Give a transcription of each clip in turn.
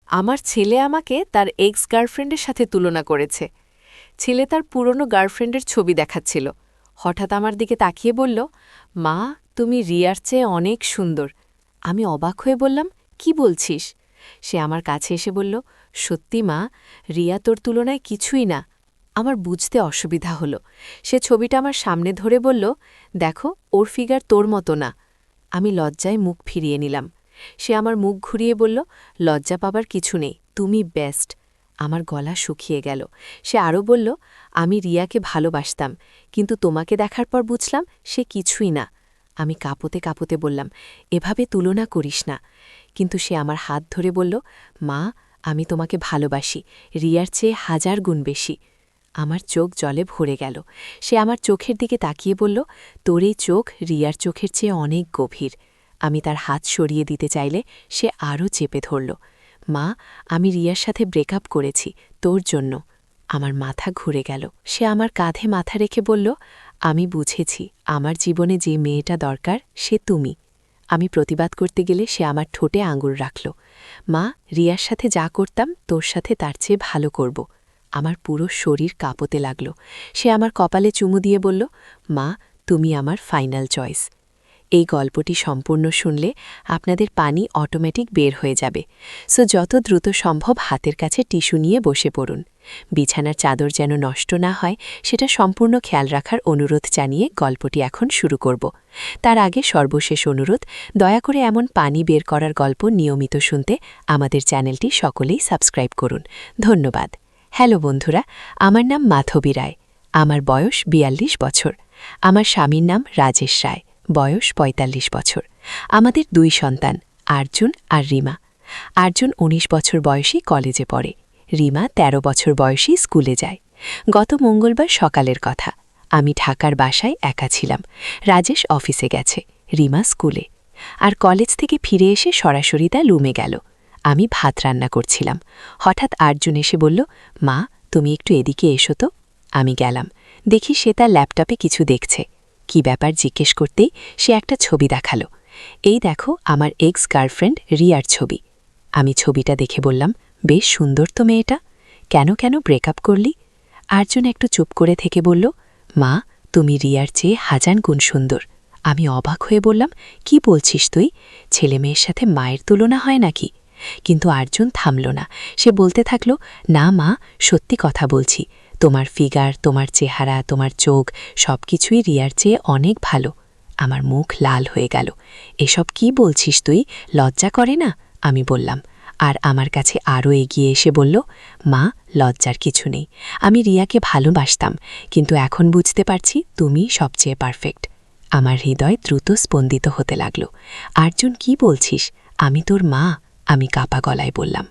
আমার ছেলে আমাকে তার এক্স গার্লফ্রেন্ডের সাথে তুলনা করেছে। ছেলে তার পুরনো গার্লফ্রেন্ডের ছবি দেখাচ্ছিল। হঠাৎ আমার দিকে তাকিয়ে বলল, মা, তুমি রিয়ার চেয়ে অনেক সুন্দর। আমি অবাক হয়ে বললাম, কি বলছিস? সে আমার কাছে এসে বলল, সত্যি মা, রিয়া তোর তুলনায় কিছুই না। আমার বুঝতে অসুবিধা হলো। সে ছবিটা আমার সামনে ধরে বলল, দেখো, ওর ফিগার তোর মতো না। আমি লজ্জায় মুখ ফিরিয়ে নিলাম। সে আমার মুখ ঘুরিয়ে বলল, লজ্জা পাবার কিছু নেই, তুমি বেস্ট। আমার গলা শুকিয়ে গেল। সে আরও বলল, আমি রিয়াকে ভালোবাসতাম, কিন্তু তোমাকে দেখার পর বুঝলাম সে কিছুই না। আমি কাঁপতে কাঁপতে বললাম, এভাবে তুলনা করিস না। কিন্তু সে আমার হাত ধরে বলল, মা, আমি তোমাকে ভালোবাসি, রিয়ার চেয়ে 1000 গুণ বেশি। আমার চোখ জলে ভরে গেল। সে আমার চোখের দিকে তাকিয়ে বলল, তোর এই চোখ রিয়ার চোখের চেয়ে অনেক গভীর। আমি তার হাত সরিয়ে দিতে চাইলে সে আরও চেপে ধরল। মা, আমি রিয়ার সাথে ব্রেকআপ করেছি, তোর জন্য। আমার মাথা ঘুরে গেল। সে আমার কাঁধে মাথা রেখে বলল, আমি বুঝেছি, আমার জীবনে যে মেয়েটা দরকার সে তুমি। আমি প্রতিবাদ করতে গেলে সে আমার ঠোঁটে আঙুল রাখল। মা, রিয়ার সাথে যা করতাম তোর সাথে তার চেয়ে ভালো করব। আমার পুরো শরীর কাঁপতে লাগল। সে আমার কপালে চুমু দিয়ে বলল, মা, তুমি আমার ফাইনাল চয়েস। এই গল্পটি সম্পূর্ণ শুনলে আপনাদের পানি অটোমেটিক বের হয়ে যাবে। সো যত দ্রুত সম্ভব হাতের কাছে টিস্যু নিয়ে বসে পড়ুন। বিছানার চাদর যেন নষ্ট না হয় সেটা সম্পূর্ণ খেয়াল রাখার অনুরোধ জানিয়ে গল্পটি এখন শুরু করব। তার আগে সর্বশেষ অনুরোধ, দয়া করে এমন পানি বের করার গল্প নিয়মিত শুনতে আমাদের চ্যানেলটি সকলেই সাবস্ক্রাইব করুন। ধন্যবাদ। হ্যালো বন্ধুরা, আমার নাম মাধবী রায়। আমার বয়স 42 বছর। আমার স্বামীর নাম রাজেশ রায়, বয়স 45 বছর। আমাদের 2 সন্তান, আর্জুন আর রিমা। আর্জুন 19 বছর বয়সী কলেজে পড়ে। রিমা 13 বছর বয়সী স্কুলে যায়। গত মঙ্গলবার সকালের কথা। আমি ঢাকার বাসায় একা ছিলাম। রাজেশ অফিসে গেছে, রিমা স্কুলে। আর কলেজ থেকে ফিরে এসে সরাসরি তার রুমে গেল। আমি ভাত রান্না করছিলাম। হঠাৎ আর্জুন এসে বলল, মা, তুমি একটু এদিকে এসো তো। আমি গেলাম। দেখি সে তার ল্যাপটপে কিছু দেখছে। কি ব্যাপার জিজ্ঞেস করতেই সে একটা ছবি দেখালো। এই দেখো, আমার এক্স গার্লফ্রেন্ড রিয়ার ছবি। আমি ছবিটা দেখে বললাম, বেশ সুন্দর তো মেয়েটা, কেন ব্রেকআপ করলি? আর্জুন একটু চুপ করে থেকে বলল, মা, তুমি রিয়ার চেয়ে 1000 গুণ সুন্দর। আমি অবাক হয়ে বললাম, কি বলছিস তুই? ছেলে মেয়ের সাথে মায়ের তুলনা হয় নাকি? কিন্তু আর্জুন থামল না। সে বলতে থাকল, না মা, সত্যি কথা বলছি, তোমার ফিগার, তোমার চেহারা, তোমার চোখ সবকিছুই রিয়ার চেয়ে অনেক ভালো। আমার মুখ লাল হয়ে গেল। এসব কি বলছিস তুই? লজ্জা করে না? আমি বললাম। আর আমার কাছে আরও এগিয়ে এসে বলল, মা, লজ্জার কিছু নেই। আমি রিয়াকে ভালোবাসতাম, কিন্তু এখন বুঝতে পারছি তুমি সবচেয়ে পারফেক্ট। আমার হৃদয় দ্রুত স্পন্দিত হতে লাগল। আর্জুন, কি বলছিস? আমি তোর মা, আমি কাঁপা গলায় বললাম।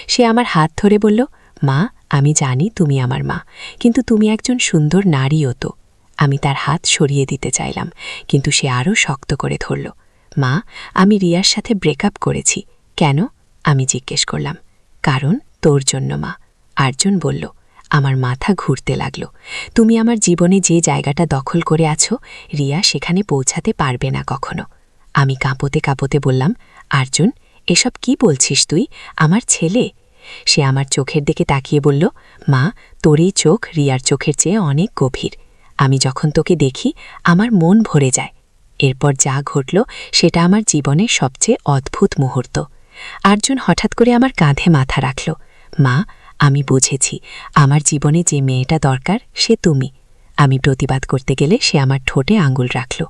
সে আমার হাত ধরে বলল, মা, আমি জানি তুমি আমার মা, কিন্তু তুমি একজন সুন্দর নারীও তো। আমি তার হাত সরিয়ে দিতে চাইলাম, কিন্তু সে আরও শক্ত করে ধরল। মা, আমি রিয়ার সাথে ব্রেকআপ করেছি। কেন? আমি জিজ্ঞেস করলাম। কারণ তোর জন্য মা। আর্জুন বলল। আমার মাথা ঘুরতে লাগল। তুমি আমার জীবনে যে জায়গাটা দখল করে আছো, রিয়া সেখানে পৌঁছাতে পারবে না কখনো। আমি কাঁপতে কাঁপতে বললাম, আর্জুন, এসব কি বলছিস তুই? আমার ছেলে। সে আমার চোখের দিকে তাকিয়ে বলল, মা, তোর এই চোখ রিয়ার চোখের চেয়ে অনেক গভীর। আমি যখন তোকে দেখি আমার মন ভরে যায়। এরপর যা ঘটল সেটা আমার জীবনের সবচেয়ে অদ্ভুত মুহূর্ত। আর্জুন হঠাৎ করে আমার কাঁধে মাথা রাখল। মা, আমি বুঝেছি, আমার জীবনে যে মেয়েটা দরকার সে তুমি। আমি প্রতিবাদ করতে গেলে সে আমার ঠোঁটে আঙুল রাখল।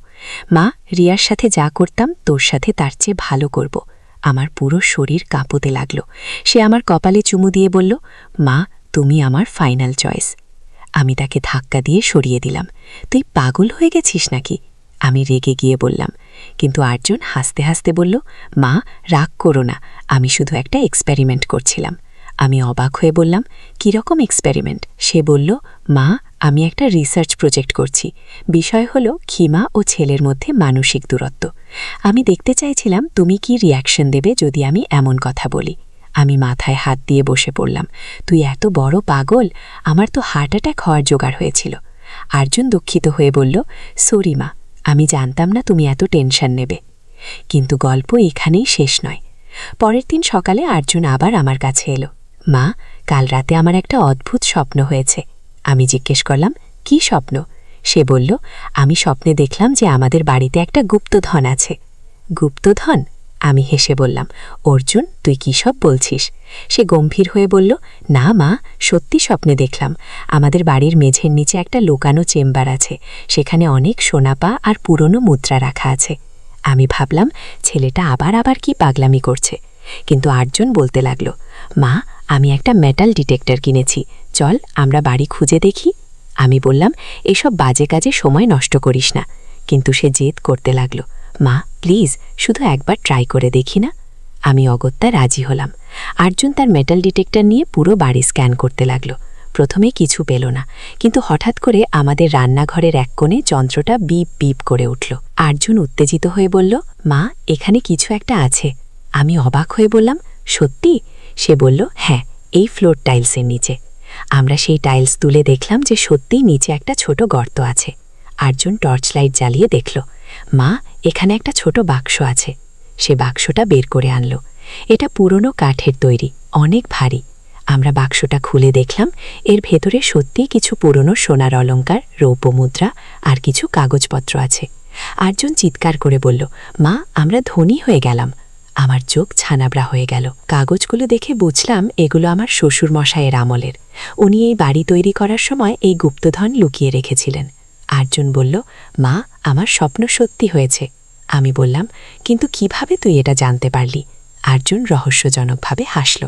মা, রিয়ার সাথে যা করতাম তোর সাথে তার চেয়ে ভালো করব। আমার পুরো শরীর কাঁপতে লাগল। সে আমার কপালে চুমু দিয়ে বলল, মা, তুমি আমার ফাইনাল চয়েস। আমি তাকে ধাক্কা দিয়ে সরিয়ে দিলাম। তুই পাগল হয়ে গেছিস নাকি? আমি রেগে গিয়ে বললাম। কিন্তু আর্জুন হাসতে হাসতে বলল, মা, রাগ করো না, আমি শুধু একটা এক্সপেরিমেন্ট করছিলাম। আমি অবাক হয়ে বললাম, কীরকম এক্সপেরিমেন্ট? সে বলল, মা, আমি একটা রিসার্চ প্রজেক্ট করছি। বিষয় হল খিমা ও ছেলের মধ্যে মানসিক দূরত্ব। আমি দেখতে চাইছিলাম তুমি কি রিয়াকশন দেবে যদি আমি এমন কথা বলি। আমি মাথায় হাত দিয়ে বসে পড়লাম। তুই এত বড় পাগল, আমার তো হার্ট অ্যাটাক হওয়ার জোগাড় হয়েছিল। আর্জুন দুঃখিত হয়ে বলল, সরি মা, আমি জানতাম না তুমি এত টেনশন নেবে। কিন্তু গল্প এখানেই শেষ নয়। পরের দিন সকালে আর্জুন আবার আমার কাছে এলো। মা, কাল রাতে আমার একটা অদ্ভুত স্বপ্ন হয়েছে। আমি জিজ্ঞেস করলাম, কি স্বপ্ন? সে বলল, আমি স্বপ্নে দেখলাম যে আমাদের বাড়িতে একটা গুপ্তধন আছে। গুপ্তধন? আমি হেসে বললাম, অর্জুন, তুই কী সব বলছিস? সে গম্ভীর হয়ে বলল, না মা, সত্যি স্বপ্নে দেখলাম আমাদের বাড়ির মেঝের নিচে একটা লুকানো চেম্বার আছে, সেখানে অনেক সোনাপা আর পুরনো মুদ্রা রাখা আছে। আমি ভাবলাম ছেলেটা আবার কি পাগলামি করছে, কিন্তু আর্জুন বলতে লাগল, মা, আমি একটা মেটাল ডিটেক্টর কিনেছি, চল আমরা বাড়ি খুঁজে দেখি। আমি বললাম, এসব বাজে কাজে সময় নষ্ট করিস না। কিন্তু সে জেদ করতে লাগল, মা প্লিজ, শুধু একবার ট্রাই করে দেখি না। আমি অগত্যা রাজি হলাম। আর্জুন তার মেটাল ডিটেক্টর নিয়ে পুরো বাড়ি স্ক্যান করতে লাগল। প্রথমে কিছু পেল না, কিন্তু হঠাৎ করে আমাদের রান্নাঘরের এক কোণে যন্ত্রটা বিপ বিপ করে উঠল। আর্জুন উত্তেজিত হয়ে বলল, মা, এখানে কিছু একটা আছে। আমি অবাক হয়ে বললাম, সত্যি? সে বলল, হ্যাঁ, এই ফ্লোর টাইলসের নিচে। আমরা সেই টাইলস তুলে দেখলাম যে সত্যিই নিচে একটা ছোট গর্ত আছে। আর্জুন টর্চ লাইট জ্বালিয়ে দেখল, মা, এখানে একটা ছোট বাক্স আছে। সে বাক্সটা বের করে আনল। এটা পুরনো কাঠের তৈরি, অনেক ভারী। আমরা বাক্সটা খুলে দেখলাম এর ভেতরে সত্যিই কিছু পুরনো সোনার অলংকার, রৌপ্য মুদ্রা আর কিছু কাগজপত্র আছে। আর্জুন চিৎকার করে বলল, মা, আমরা ধনী হয়ে গেলাম। আমার চোখ ছানাবড়া হয়ে গেল। কাগজগুলো দেখে বুঝলাম এগুলো আমার শ্বশুর মশাইয়ের আমলের। উনি এই বাড়ি তৈরি করার সময় এই গুপ্তধন লুকিয়ে রেখেছিলেন। আর্জুন বলল, মা, আমার স্বপ্ন সত্যি হয়েছে। আমি বললাম, কিন্তু কিভাবে তুই এটা জানতে পারলি? আর্জুন রহস্যজনকভাবে হাসল।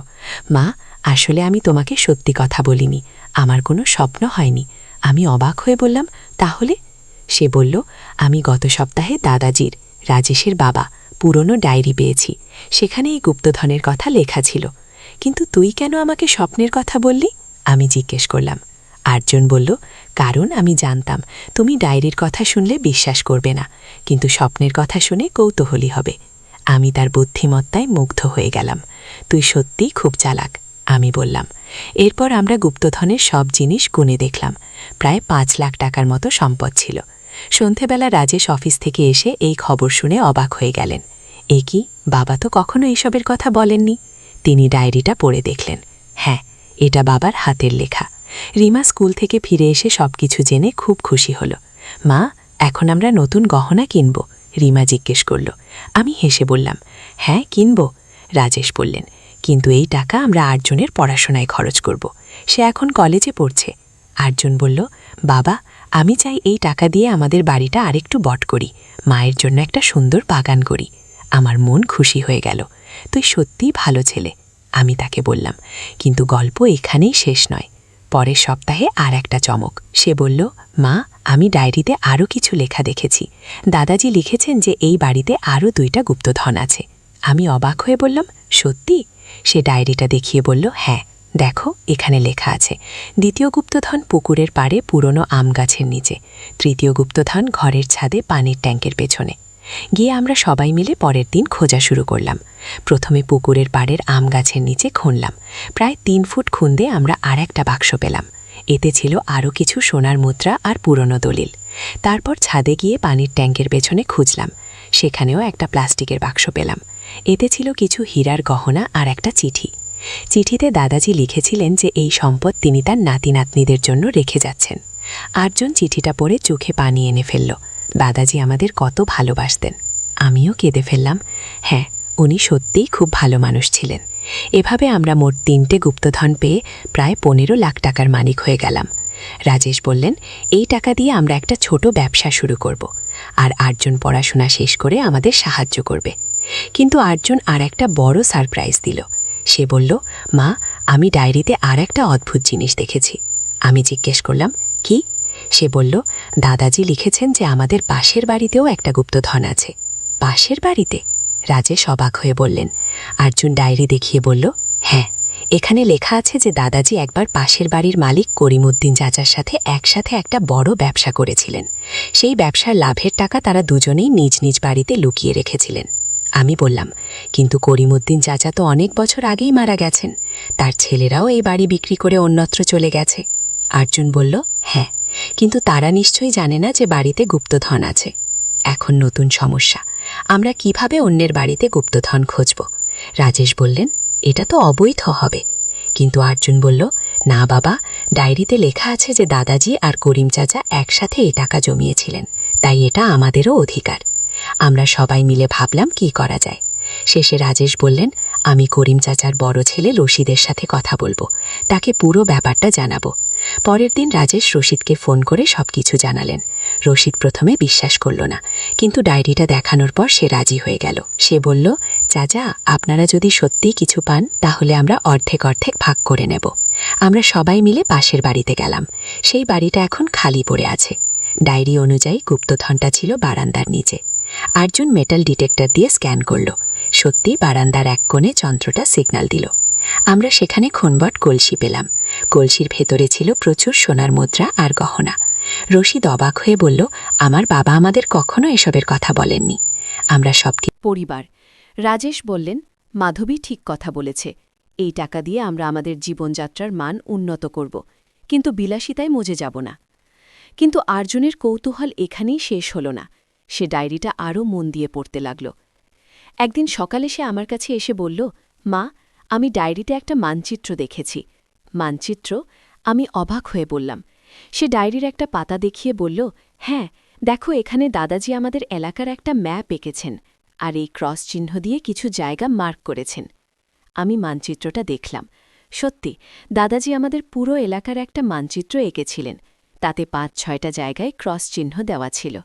মা, আসলে আমি তোমাকে সত্যি কথা বলিনি, আমার কোনো স্বপ্ন হয়নি। আমি অবাক হয়ে বললাম, তাহলে? সে বলল, আমি গত সপ্তাহে দাদাজির, রাজেশের বাবা, পুরনো ডায়েরি পেয়েছি। সেখানে এই গুপ্তধনের কথা লেখা ছিল। কিন্তু তুই কেন আমাকে স্বপ্নের কথা বললি? আমি জিজ্ঞেস করলাম। আর্জুন বলল, কারণ আমি জানতাম তুমি ডায়েরির কথা শুনলে বিশ্বাস করবে না, কিন্তু স্বপ্নের কথা শুনে কৌতূহলী হবে। আমি তার বুদ্ধিমত্তায় মুগ্ধ হয়ে গেলাম। তুই সত্যিই খুব চালাক, আমি বললাম। এরপর আমরা গুপ্তধনের সব জিনিস গুনে দেখলাম। প্রায় 5 লাখ টাকার মতো সম্পদ ছিল। সন্ধেবেলা রাজেশ অফিস থেকে এসে এই খবর শুনে অবাক হয়ে গেলেন। এ কি, বাবা তো কখনো এইসবের কথা বলেননি। তিনি ডায়েরিটা পড়ে দেখলেন। হ্যাঁ, এটা বাবার হাতের লেখা। রিমা স্কুল থেকে ফিরে এসে সবকিছু জেনে খুব খুশি হল। মা, এখন আমরা নতুন গহনা কিনব? রিমা জিজ্ঞেস করল। আমি হেসে বললাম, হ্যাঁ কিনব। রাজেশ বললেন, কিন্তু এই টাকা আমরা আর্জুনের পড়াশোনায় খরচ করব, সে এখন কলেজে পড়ছে। আর্জুন বলল, বাবা, আমি চাই এই টাকা দিয়ে আমাদের বাড়িটা আরেকটু বট করি, মায়ের জন্য একটা সুন্দর বাগান করি। আমার মন খুশি হয়ে গেল। তুই সত্যিই ভালো ছেলে, আমি তাকে বললাম। কিন্তু গল্প এখানেই শেষ নয়। পরের সপ্তাহে আর একটা চমক। সে বলল, মা, আমি ডায়েরিতে আরও কিছু লেখা দেখেছি। দাদাজি লিখেছেন যে এই বাড়িতে আরও 2টা গুপ্তধন আছে। আমি অবাক হয়ে বললাম, সত্যি? সে ডায়েরিটা দেখিয়ে বলল, হ্যাঁ, দেখো এখানে লেখা আছে, দ্বিতীয় গুপ্তধন পুকুরের পাড়ে পুরনো আম গাছের নিচে, তৃতীয় গুপ্তধন ঘরের ছাদে পানির ট্যাঙ্কের পেছনে। গিয়ে আমরা সবাই মিলে পরের দিন খোঁজা শুরু করলাম। প্রথমে পুকুরের পাড়ের আম গাছের নিচে খুঁড়লাম। প্রায় 3 ফুট খুঁড়ে আমরা আর একটা বাক্স পেলাম। এতে ছিল আরও কিছু সোনার মুদ্রা আর পুরনো দলিল। তারপর ছাদে গিয়ে পানির ট্যাঙ্কের পেছনে খুঁজলাম। সেখানেও একটা প্লাস্টিকের বাক্স পেলাম। এতে ছিল কিছু হীরার গহনা আর একটা চিঠি। চিঠিতে দাদাজি লিখেছিলেন যে এই সম্পদ তিনি তার নাতি নাতনিদের জন্য রেখে যাচ্ছেন। আর্জুন চিঠিটা পড়ে চোখে পানি এনে ফেলল। দাদাজি আমাদের কত ভালোবাসতেন। আমিও কেঁদে ফেললাম। হ্যাঁ, উনি সত্যিই খুব ভালো মানুষ ছিলেন। এভাবে আমরা মোট 3টে গুপ্তধন পেয়ে প্রায় 15 লাখ টাকার মালিক হয়ে গেলাম। রাজেশ বললেন, এই টাকা দিয়ে আমরা একটা ছোট ব্যবসা শুরু করব, আর আর্জুন পড়াশোনা শেষ করে আমাদের সাহায্য করবে। কিন্তু আর্জুন আর একটা বড় সারপ্রাইজ দিল। সে বলল, মা, আমি ডায়েরিতে আর একটা অদ্ভুত জিনিস দেখেছি। আমি জিজ্ঞেস করলাম, কি? সে বলল, দাদাজি লিখেছেন যে আমাদের পাশের বাড়িতেও একটা গুপ্তধন আছে। পাশের বাড়িতে? রাজেশ অবাক হয়ে বললেন। আর্জুন ডায়েরি দেখিয়ে বলল, হ্যাঁ, এখানে লেখা আছে যে দাদাজি একবার পাশের বাড়ির মালিক করিমউদ্দিন চাচার সাথে একসাথে একটা বড় ব্যবসা করেছিলেন। সেই ব্যবসার লাভের টাকা তারা দুজনেই নিজ নিজ বাড়িতে লুকিয়ে রেখেছিলেন। আমি বললাম, কিন্তু করিমউদ্দিন চাচা তো অনেক বছর আগেই মারা গেছেন, তার ছেলেরাও এই বাড়ি বিক্রি করে অন্যত্র চলে গেছে। আর্জুন বলল, হ্যাঁ, কিন্তু তারা নিশ্চয়ই জানে না যে বাড়িতে গুপ্তধন আছে। এখন নতুন সমস্যা, আমরা কিভাবে অন্যের বাড়িতে গুপ্তধন খুঁজব? রাজেশ বললেন, এটা তো অবৈধ হবে। কিন্তু অর্জুন বলল, না বাবা, ডায়েরিতে লেখা আছে যে দাদাজি আর করিম চাচা একসাথে এই টাকা জমিয়েছিলেন, তাই এটা আমাদেরও অধিকার। আমরা সবাই মিলে ভাবলাম কি করা যায়। শেষে রাজেশ বললেন, আমি করিম চাচার বড় ছেলে রশিদের সাথে কথা বলবো, তাকে পুরো ব্যাপারটা জানাবো। পরের দিন রাজেশ রশিদকে ফোন করে সবকিছু জানালেন। রশিদ প্রথমে বিশ্বাস করল না, কিন্তু ডায়েরিটা দেখানোর পর সে রাজি হয়ে গেল। সে বলল, চাচা, আপনারা যদি সত্যিই কিছু পান তাহলে আমরা অর্ধেক অর্ধেক ভাগ করে নেব। আমরা সবাই মিলে পাশের বাড়িতে গেলাম। সেই বাড়িটা এখন খালি পড়ে আছে। ডায়েরি অনুযায়ী গুপ্তধনটা ছিল বারান্দার নিচে। অর্জুন মেটাল ডিটেক্টর দিয়ে স্ক্যান করল। সত্যি বারান্দার এক কোণে যন্ত্রটা সিগন্যাল দিল। আমরা সেখানে খুনবট কলসি পেলাম। কলসির ভেতরে ছিল প্রচুর সোনার মুদ্রা আর গহনা। রশিদ অবাক হয়ে বলল, আমার বাবা আমাদের কখনো এসবের কথা বলেননি। আমরা সব পরিবার। রাজেশ বললেন, মাধবী ঠিক কথা বলেছে। এই টাকা দিয়ে আমরা আমাদের জীবনযাত্রার মান উন্নত করব, কিন্তু বিলাসিতায় মজে যাব না। কিন্তু অর্জুনের কৌতূহল এখানেই শেষ হল না। সে ডায়েরিটা আরও মন দিয়ে পড়তে লাগল। একদিন সকালে সে আমার কাছে এসে বলল, মা, আমি ডায়েরিতে একটা মানচিত্র দেখেছি। মানচিত্র? আমি অবাক হয়ে বললাম। সে ডায়েরির একটা পাতা দেখিয়ে বলল, হ্যাঁ, দেখো, এখানে দাদাজি আমাদের এলাকার একটা ম্যাপ এঁকেছেন, আর এই ক্রস চিহ্ন দিয়ে কিছু জায়গা মার্ক করেছেন। আমি মানচিত্রটা দেখলাম। সত্যি, দাদাজি আমাদের পুরো এলাকার একটা মানচিত্র এঁকেছিলেন। তাতে ৫-৬টা জায়গায় ক্রস চিহ্ন দেওয়া ছিল।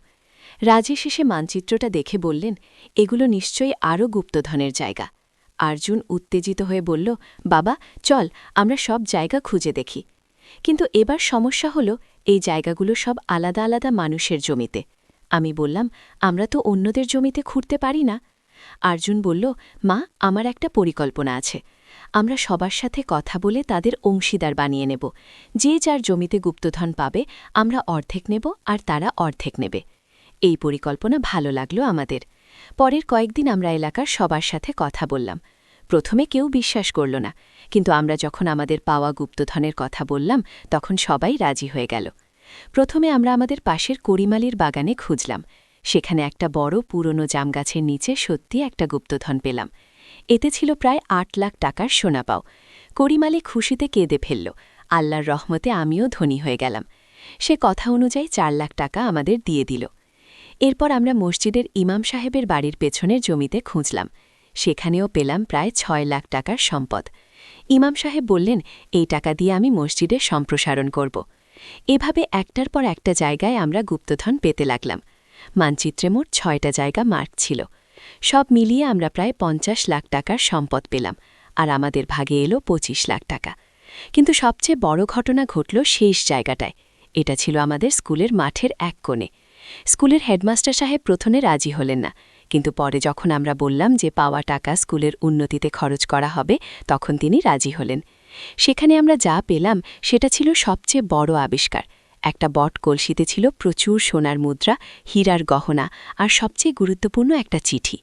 রাজেশ এসে মানচিত্রটা দেখে বললেন, এগুলো নিশ্চয়ই আরও গুপ্তধনের জায়গা। অর্জুন উত্তেজিত হয়ে বলল, বাবা, চল, আমরা সব জায়গা খুঁজে দেখি। কিন্তু এবার সমস্যা হল, এই জায়গাগুলো সব আলাদা আলাদা মানুষের জমিতে। আমি বললাম, আমরা তো অন্যদের জমিতে খুঁড়তে পারি না। অর্জুন বলল, মা, আমার একটা পরিকল্পনা আছে। আমরা সবার সাথে কথা বলে তাদের অংশীদার বানিয়ে নেব। যে যার জমিতে গুপ্তধন পাবে, আমরা অর্ধেক নেব আর তারা অর্ধেক নেবে। এই পরিকল্পনা ভালো লাগলো আমাদের। পরের কয়েকদিন আমরা এলাকার সবার সাথে কথা বললাম। প্রথমে কেউ বিশ্বাস করল না, কিন্তু আমরা যখন আমাদের পাওয়া গুপ্তধনের কথা বললাম তখন সবাই রাজি হয়ে গেল। প্রথমে আমরা আমাদের পাশের করিমালির বাগানে খুঁজলাম। সেখানে একটা বড় পুরনো জামগাছের নিচে সত্যি একটা গুপ্তধন পেলাম। এতে ছিল প্রায় ৮ লাখ টাকার সোনাপাও। করিমালি খুশিতে কেঁদে ফেলল। আল্লাহর রহমতে আমিও ধনী হয়ে গেলাম। সে কথা অনুযায়ী ৪ লাখ টাকা আমাদের দিয়ে দিল। এরপর আমরা মসজিদের ইমাম সাহেবের বাড়ির পেছনের জমিতে খুঁজলাম। সেখানেও পেলাম প্রায় ৬ লাখ টাকার সম্পদ। ইমাম সাহেব বললেন, এই টাকা দিয়ে আমি মসজিদের সম্প্রসারণ করব। এভাবে একটার পর একটা জায়গায় আমরা গুপ্তধন পেতে লাগলাম। মানচিত্রে মোট ৬টা জায়গা মার্ক ছিল। সব মিলিয়ে আমরা প্রায় ৫০ লাখ টাকার সম্পদ পেলাম, আর আমাদের ভাগে এলো ২৫ লাখ টাকা। কিন্তু সবচেয়ে বড় ঘটনা ঘটল শেষ জায়গাটায়। এটা ছিল আমাদের স্কুলের মাঠের এক কোণে। স্কুলের হেডমাস্টার সাহেব প্রথমে রাজি হলেন না, কিন্তু পরে যখন আমরা বললাম যে পাওয়া টাকা স্কুলের উন্নতিতে খরচ করা হবে, তখন তিনি রাজি হলেন। সেখানে আমরা যা পেলাম সেটা ছিল সবচেয়ে বড় আবিষ্কার। একটা বট কলসিতে ছিল প্রচুর সোনার মুদ্রা, হীরার গহনা আর সবচেয়ে গুরুত্বপূর্ণ একটা চিঠি।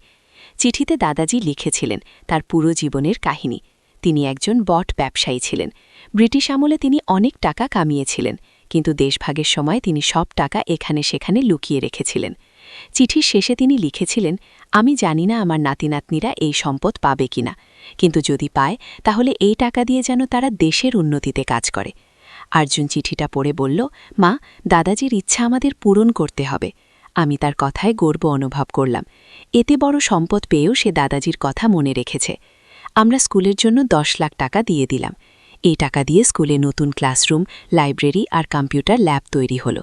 চিঠিতে দাদাজি লিখেছিলেন তার পুরো জীবনের কাহিনী। তিনি একজন বট ব্যবসায়ী ছিলেন। ব্রিটিশ আমলে তিনি অনেক টাকা কামিয়েছিলেন, কিন্তু দেশভাগের সময় তিনি সব টাকা এখানে সেখানে লুকিয়ে রেখেছিলেন। চিঠির শেষে তিনি লিখেছিলেন, আমি জানি না আমার নাতিনাতনিরা এই সম্পদ পাবে কিনা, কিন্তু যদি পায় তাহলে এই টাকা দিয়ে যেন তারা দেশের উন্নতিতে কাজ করে। অর্জুন চিঠিটা পড়ে বলল, মা, দাদাজির ইচ্ছা আমাদের পূরণ করতে হবে। আমি তার কথায় গর্ব অনুভব করলাম। এতে বড় সম্পদ পেয়েও সে দাদাজির কথা মনে রেখেছে। আমরা স্কুলের জন্য ১০ লাখ টাকা দিয়ে দিলাম। এই টাকা দিয়ে স্কুলে নতুন ক্লাসরুম, লাইব্রেরি আর কম্পিউটার ল্যাব তৈরি হলো।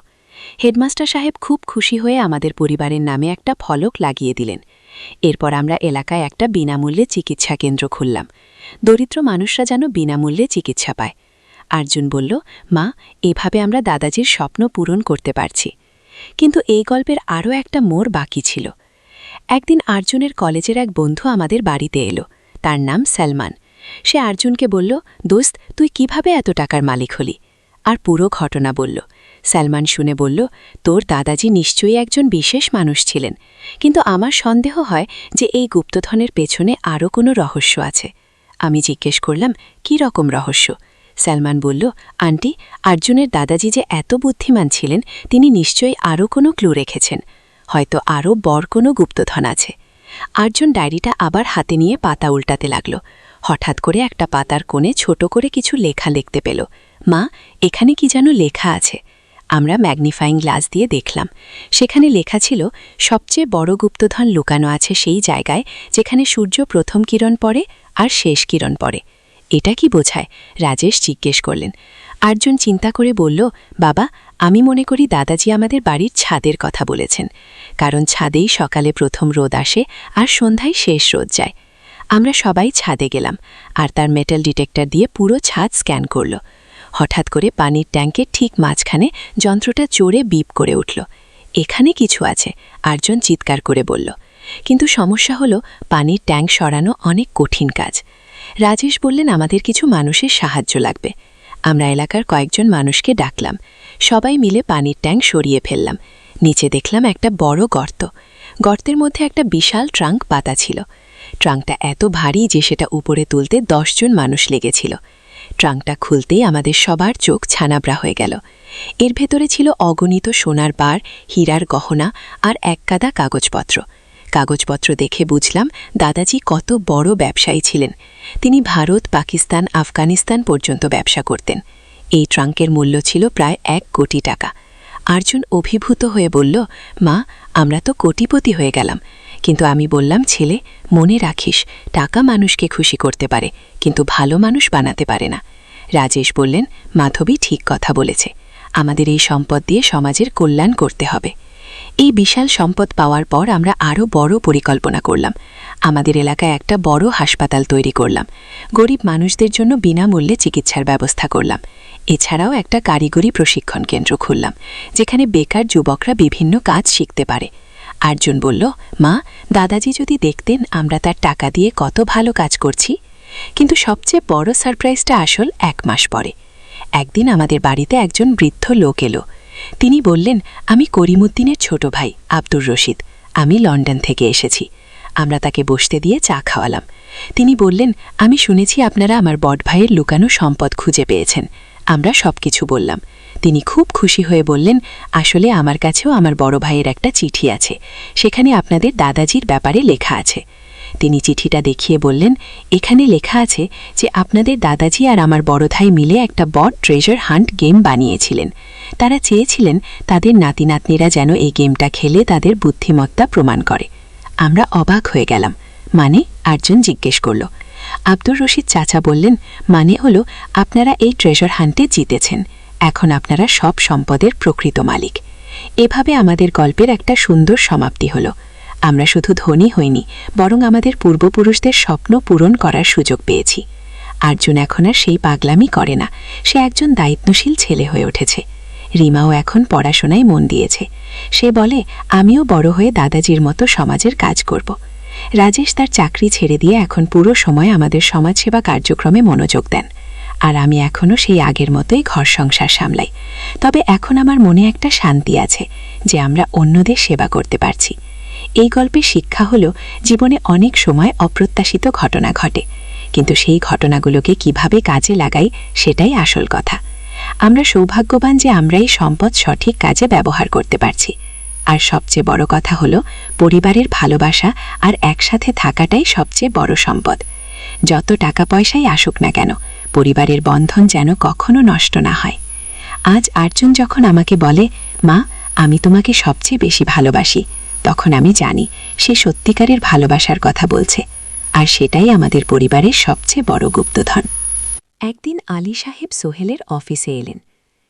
হেডমাস্টার সাহেব খুব খুশি হয়ে আমাদের পরিবারের নামে একটা ফলক লাগিয়ে দিলেন। এরপর আমরা এলাকায় একটা বিনামূল্যে চিকিৎসা কেন্দ্র খুললাম। দরিদ্র মানুষরা যেন বিনামূল্যে চিকিৎসা পায়। অর্জুন বলল, মা, এভাবে আমরা দাদাজির স্বপ্ন পূরণ করতে পারছি। কিন্তু এই গল্পের আরও একটা মোড় বাকি ছিল। একদিন অর্জুনের কলেজের এক বন্ধু আমাদের বাড়িতে এলো। তার নাম সলমান। সে অর্জুনকে বলল, দোস্ত, তুই কিভাবে এত টাকার মালিক হলি? আর পুরো ঘটনা বলল। সলমান শুনে বলল, তোর দাদাজি নিশ্চয়ই একজন বিশেষ মানুষ ছিলেন, কিন্তু আমার সন্দেহ হয় যে এই গুপ্তধনের পেছনে আরও কোনো রহস্য আছে। আমি জিজ্ঞেস করলাম, কী রকম রহস্য? সলমান বলল, আন্টি, অর্জুনের দাদাজি যে এত বুদ্ধিমান ছিলেন, তিনি নিশ্চয়ই আরও কোনো ক্লু রেখেছেন। হয়তো আরও বড় কোনো গুপ্তধন আছে। আর্জুন ডায়েরিটা আবার হাতে নিয়ে পাতা উল্টাতে লাগল। হঠাৎ করে একটা পাতার কোণে ছোট করে কিছু লেখা লিখতে পেল। মা, এখানে কি যেন লেখা আছে। আমরা ম্যাগনিফাইং গ্লাস দিয়ে দেখলাম। সেখানে লেখা ছিল, সবচেয়ে বড় গুপ্তধন লুকানো আছে সেই জায়গায় যেখানে সূর্য প্রথম কিরণ পড়ে আর শেষ কিরণ পড়ে। এটা কি বোঝায়? রাজেশ জিজ্ঞেস করলেন। আর্জুন চিন্তা করে বলল, বাবা, আমি মনে করি দাদাজি আমাদের বাড়ির ছাদের কথা বলেছেন, কারণ ছাদেই সকালে প্রথম রোদ আসে আর সন্ধ্যায় শেষ রোদ যায়। আমরা সবাই ছাদে গেলাম আর তার মেটাল ডিটেক্টর দিয়ে পুরো ছাদ স্ক্যান করল। হঠাৎ করে পানির ট্যাঙ্কের ঠিক মাঝখানে যন্ত্রটা চড়ে বিপ করে উঠল। এখানে কিছু আছে, আর্জুন চিৎকার করে বলল। কিন্তু সমস্যা হলো, পানির ট্যাঙ্ক সরানো অনেক কঠিন কাজ। রাজেশ বললেন, আমাদের কিছু মানুষের সাহায্য লাগবে। আমরা এলাকার কয়েকজন মানুষকে ডাকলাম। সবাই মিলে পানির ট্যাঙ্ক সরিয়ে ফেললাম। নিচে দেখলাম একটা বড় গর্ত। গর্তের মধ্যে একটা বিশাল ট্রাঙ্ক পাতা ছিল। ট্রাঙ্কটা এত ভারী যে সেটা উপরে তুলতে 10 জন মানুষ লেগেছিল। ট্রাঙ্কটা খুলতেই আমাদের সবার চোখ ছানাবড়া হয়ে গেল। এর ভেতরে ছিল অগণিত সোনার বার, হীরার গহনা আর একগাদা কাগজপত্র। কাগজপত্র দেখে বুঝলাম দাদাজি কত বড় ব্যবসায়ী ছিলেন। তিনি ভারত, পাকিস্তান, আফগানিস্তান পর্যন্ত ব্যবসা করতেন। এই ট্রাঙ্কের মূল্য ছিল প্রায় 1 কোটি টাকা। আর্জুন অভিভূত হয়ে বলল, মা, আমরা তো কোটিপতি হয়ে গেলাম। কিন্তু আমি বললাম, ছেলে, মনে রাখিস, টাকা মানুষকে খুশি করতে পারে, কিন্তু ভালো মানুষ বানাতে পারে না। রাজেশ বললেন, মাধবী ঠিক কথা বলেছে। আমাদের এই সম্পদ দিয়ে সমাজের কল্যাণ করতে হবে। এই বিশাল সম্পদ পাওয়ার পর আমরা আরও বড় পরিকল্পনা করলাম। আমাদের এলাকায় একটা বড় হাসপাতাল তৈরি করলাম। গরিব মানুষদের জন্য বিনামূল্যে চিকিৎসার ব্যবস্থা করলাম। এছাড়াও একটা কারিগরি প্রশিক্ষণ কেন্দ্র খুললাম, যেখানে বেকার যুবকরা বিভিন্ন কাজ শিখতে পারে। আর্জুন বলল, মা, দাদাজি যদি দেখতেন আমরা তার টাকা দিয়ে কত ভালো কাজ করছি। কিন্তু সবচেয়ে বড় সারপ্রাইজটা আসল 1 মাস পরে। একদিন আমাদের বাড়িতে একজন বৃদ্ধ লোক এলো। তিনি বললেন, আমি করিমউদ্দিনের ছোট ভাই আব্দুর রশিদ। আমি লন্ডন থেকে এসেছি। আমরা তাকে বসতে দিয়ে চা খাওয়ালাম। তিনি বললেন, আমি শুনেছি আপনারা আমার বড় ভাইয়ের লুকানো সম্পদ খুঁজে পেয়েছেন। আমরা সবকিছু বললাম। তিনি খুব খুশি হয়ে বললেন, আসলে আমার কাছেও আমার বড় ভাইয়ের একটা চিঠি আছে, সেখানে আপনাদের দাদাজির ব্যাপারে লেখা আছে। তিনি চিঠিটা দেখিয়ে বললেন, এখানে লেখা আছে যে আপনাদের দাদাজি আর আমার বড় ভাই মিলে একটা বড় ট্রেজার হান্ট গেম বানিয়েছিলেন। তারা চেয়েছিলেন তাদের নাতি নাতনিরা যেন এই গেমটা খেলে তাদের বুদ্ধিমত্তা প্রমাণ করে। আমরা অবাক হয়ে গেলাম। মানে? আর্জুন জিজ্ঞেস করল। আব্দুর রশিদ চাচা বললেন, মানে হলো আপনারা এই ট্রেজার হান্টে জিতেছেন। এখন আপনারা সব সম্পদের প্রকৃত মালিক। এভাবে আমাদের গল্পের একটা সুন্দর সমাপ্তি হল। আমরা শুধু ধনী হইনি, বরং আমাদের পূর্বপুরুষদের স্বপ্ন পূরণ করার সুযোগ পেয়েছি। আর্জুন এখন আর সেই পাগলামি করে না। সে একজন দায়িত্বশীল ছেলে হয়ে উঠেছে। রিমাও এখন পড়াশোনায় মন দিয়েছে। সে বলে, আমিও বড় হয়ে দাদাজির মতো সমাজের কাজ করব। রাজেশ তার চাকরি ছেড়ে দিয়ে এখন পুরো সময় আমাদের সমাজসেবা কার্যক্রমে মনোযোগ দেন। আর আমি এখনও সেই আগের মতোই ঘর সংসার সামলাই। তবে এখন আমার মনে একটা শান্তি আছে যে আমরা অন্যদের সেবা করতে পারছি। এই গল্পের শিক্ষা হলো, জীবনে অনেক সময় অপ্রত্যাশিত ঘটনা ঘটে, কিন্তু সেই ঘটনাগুলোকে কিভাবে কাজে লাগাই সেটাই আসল কথা। আমরা সৌভাগ্যবান যে আমরা এই সম্পদ সঠিক কাজে ব্যবহার করতে পারছি। আর সবচেয়ে বড় কথা হলো, পরিবারের ভালোবাসা আর একসাথে থাকাটাই সবচেয়ে বড় সম্পদ। যত টাকা পয়সাই আসুক না কেন, পরিবারের বন্ধন যেন কখনো নষ্ট না হয়। আজ আর্জুন যখন আমাকে বলে, মা, আমি তোমাকে সবচেয়ে বেশি ভালোবাসি, তখন আমি জানি সে সত্যিকারের ভালোবাসার কথা বলছে। আর সেটাই আমাদের পরিবারের সবচেয়ে বড় গুপ্তধন। একদিন আলী সাহেব সোহেলের অফিসে এলেন।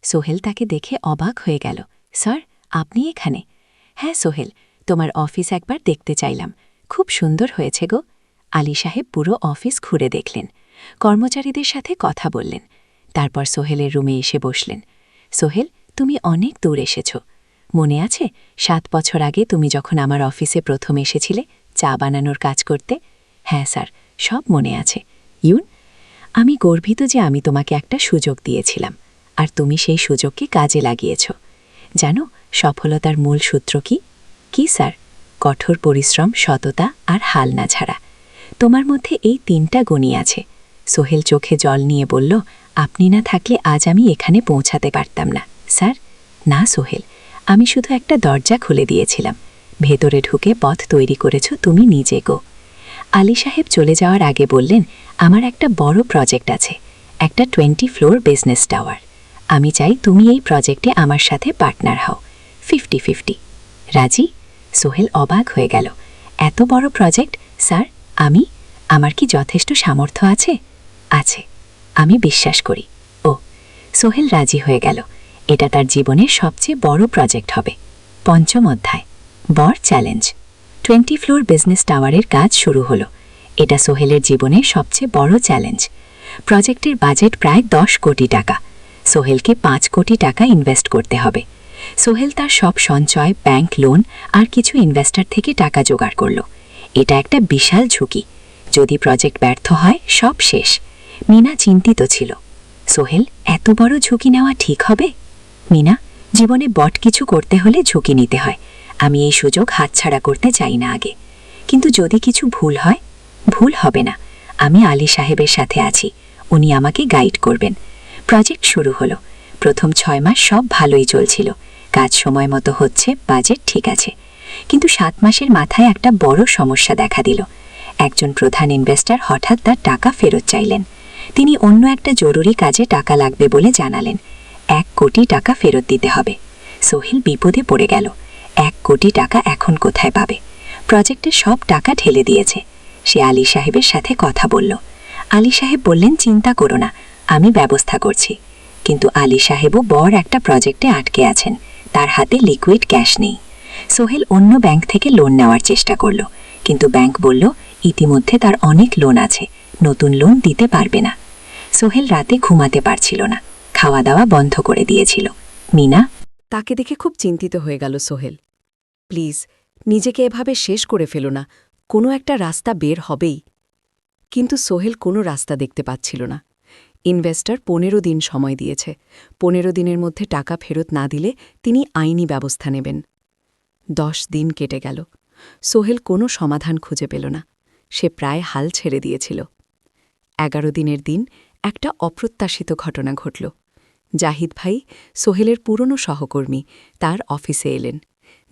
সোহেল তাকে দেখে অবাক হয়ে গেল। স্যার, আপনি এখানে? হ্যাঁ সোহেল, তোমার অফিস একবার দেখতে চাইলাম। খুব সুন্দর হয়েছে গো। আলী সাহেব পুরো অফিস ঘুরে দেখলেন, কর্মচারীদের সাথে কথা বললেন। তারপর সোহেলের রুমে এসে বসলেন। সোহেল, তুমি অনেক দূর এসেছ। মনে আছে 7 বছর আগে তুমি যখন আমার অফিসে প্রথম এসেছিলে চা বানানোর কাজ করতে? হ্যাঁ স্যার, সব মনে আছে। ইউন, আমি গর্বিত যে আমি তোমাকে একটা সুযোগ দিয়েছিলাম, আর তুমি সেই সুযোগকে কাজে লাগিয়েছ। জানো সফলতার মূল সূত্র কি? কি স্যার? কঠোর পরিশ্রম, সততা আর হাল না ছাড়া। তোমার মধ্যে এই 3টা গুণই আছে। সোহেল চোখে জল নিয়ে বলল, আপনি না থাকলে আজ আমি এখানে পৌঁছাতে পারতাম না। স্যার, না সোহেল, আমি শুধু একটা দরজা খুলে দিয়েছিলাম। ভেতরে ঢুকে পথ তৈরি করেছ তুমি নিজে গো। আলী সাহেব চলে যাওয়ার আগে বললেন, আমার একটা বড় প্রজেক্ট আছে, একটা 20 ফ্লোর বিজনেস টাওয়ার। আমি চাই তুমি এই প্রজেক্টে আমার সাথে পার্টনার হও, 50-50। রাজি? সোহেল অবাক হয়ে গেল। এত বড় প্রজেক্ট, স্যার? আমার কি যথেষ্ট সামর্থ্য আছে? আছে, আমি বিশ্বাস করি। ও, সোহেল রাজি হয়ে গেল। এটা তার জীবনের সবচেয়ে বড় প্রজেক্ট হবে। 5ম অধ্যায়, বড় চ্যালেঞ্জ। 20 ফ্লোর বিজনেস টাওয়ারের কাজ শুরু হলো। এটা সোহেলের জীবনের সবচেয়ে বড় চ্যালেঞ্জ। প্রজেক্টের বাজেট প্রায় 10 কোটি টাকা। সোহেলকে 5 কোটি টাকা ইনভেস্ট করতে হবে। সোহেল তার সব সঞ্চয়, ব্যাংক লোন আর কিছু ইনভেস্টর থেকে টাকা জোগাড় করল। এটা একটা বিশাল ঝুঁকি। যদি প্রজেক্ট ব্যর্থ হয়, সব শেষ। মিনা চিন্তিত ছিল। সোহেল, এত বড় ঝুঁকি নেওয়া ঠিক হবে? মিনা, জীবনে বড় কিছু করতে হলে ঝুঁকি নিতে হয়। আমি এই সুযোগ হাতছাড়া করতে চাই না আগে। কিন্তু যদি কিছু ভুল হয়? ভুল হবে না, আমি আলী সাহেবের সাথে আছি, উনি আমাকে গাইড করবেন। প্রজেক্ট শুরু হলো। প্রথম 6 মাস সব ভালোই চলছিল, কাজ সময় মতো হচ্ছে, বাজেট ঠিক আছে। কিন্তু 7 মাসের মাথায় একটা বড় সমস্যা দেখা দিল। একজন প্রধান ইনভেস্টর হঠাৎ তার টাকা ফেরত চাইলেন। তিনি অন্য একটা জরুরি কাজে টাকা লাগবে বলে জানালেন। 1 কোটি টাকা ফেরত দিতে হবে। সোহেল বিপদে পড়ে গেল। 1 কোটি টাকা এখন কোথায় পাবে? প্রজেক্টের সব টাকা ঢেলে দিয়েছে। সে আলী সাহেবের সাথে কথা বলল। আলী সাহেব বললেন, চিন্তা করো না, আমি ব্যবস্থা করছি। কিন্তু আলী সাহেবও বড় একটা প্রজেক্টে আটকে আছেন, তার হাতে লিকুইড ক্যাশ নেই। সোহেল অন্য ব্যাংক থেকে লোন নেওয়ার চেষ্টা করল, কিন্তু ব্যাংক বলল ইতিমধ্যে তার অনেক লোন আছে, নতুন লোন দিতে পারবে না। সোহেল রাতে ঘুমাতে পারছিল না, খাওয়া দাওয়া বন্ধ করে দিয়েছিল। মিনা? তাকে দেখে খুব চিন্তিত হয়ে গেল সোহেল। প্লিজ, নিজেকে এভাবে শেষ করে ফেলো না, কোনো একটা রাস্তা বের হবেই। কিন্তু সোহেল কোনো রাস্তা দেখতে পাচ্ছিল না। ইনভেস্টর 15 দিন সময় দিয়েছে। 15 দিনের মধ্যে টাকা ফেরত না দিলে তিনি আইনি ব্যবস্থা নেবেন। 10 দিন কেটে গেল। সোহেল কোনো সমাধান খুঁজে পেল না। সে প্রায় হাল ছেড়ে দিয়েছিল। 11 দিনের দিন একটা অপ্রত্যাশিত ঘটনা ঘটল। জাহিদ ভাই, সোহেলের পুরনো সহকর্মী, তার অফিসে এলেন।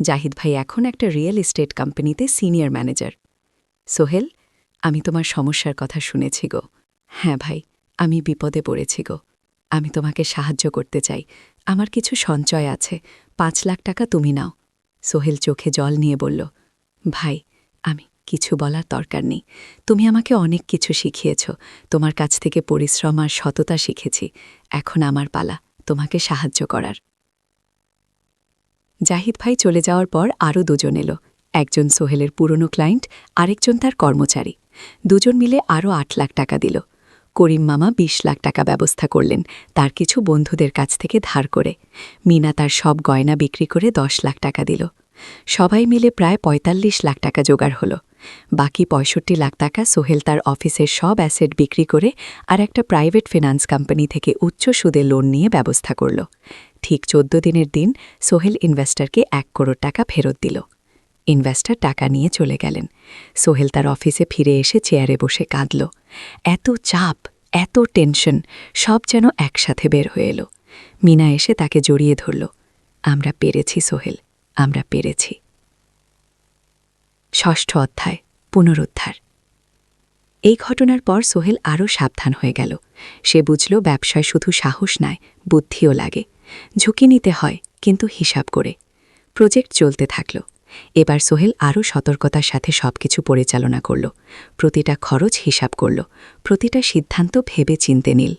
জাহিদ ভাই এখন একটা রিয়েল এস্টেট কোম্পানিতে সিনিয়র ম্যানেজার। সোহেল, আমি তোমার সমস্যার কথা শুনেছি গো। হ্যাঁ ভাই, আমি বিপদে পড়েছি গো। আমি তোমাকে সাহায্য করতে চাই। আমার কিছু সঞ্চয় আছে, 5 লাখ টাকা তুমি নাও। সোহেল চোখে জল নিয়ে বলল, ভাই, আমি কিছু বলার দরকার নেই। তুমি আমাকে অনেক কিছু শিখিয়েছ, তোমার কাছ থেকে পরিশ্রম আর সততা শিখেছি। এখন আমার পালা তোমাকে সাহায্য করার। জাহিদ ভাই চলে যাওয়ার পর আরও 2 জন এলো। একজন সোহেলের পুরনো ক্লায়েন্ট, আরেকজন তার কর্মচারী। 2 জন মিলে আরও 8 লাখ টাকা দিল। করিম মামা 20 লাখ টাকা ব্যবস্থা করলেন, তার কিছু বন্ধুদের কাছ থেকে ধার করে। মিনা তার সব গয়না বিক্রি করে 10 লাখ টাকা দিল। সবাই মিলে প্রায় 45 লাখ টাকা জোগাড় হলো। বাকি 65 লাখ টাকা সোহেল তার অফিসের সব অ্যাসেট বিক্রি করে আর একটা প্রাইভেট ফিনান্স কোম্পানি থেকে উচ্চ সুদে লোন নিয়ে ব্যবস্থা করল। ঠিক 14 দিনের দিন সোহেল ইনভেস্টরকে 1 করোড় টাকা ফেরত দিল। ইনভেস্টর টাকা নিয়ে চলে গেলেন। সোহেল তার অফিসে ফিরে এসে চেয়ারে বসে কাঁদল। এত চাপ, এত টেনশন, সব যেন একসাথে বের হয়ে এলো। মিনা এসে তাকে জড়িয়ে ধরল। আমরা পেরেছি সোহেল, আমরা পেরেছি। 6ষ্ঠ অধ্যায়, পুনরুদ্ধার। এই ঘটনার পর সোহেল আরও সাবধান হয়ে গেল। সে বুঝল ব্যবসায় শুধু সাহস নয়, বুদ্ধিও লাগে। ঝুঁকি নিতে হয়, কিন্তু হিসাব করে। প্রজেক্ট চলতে থাকল। এবার সোহেল আরও সতর্কতার সাথে সবকিছু পরিচালনা করল। প্রতিটা খরচ হিসাব করল, প্রতিটা সিদ্ধান্ত ভেবে চিনতে নিল।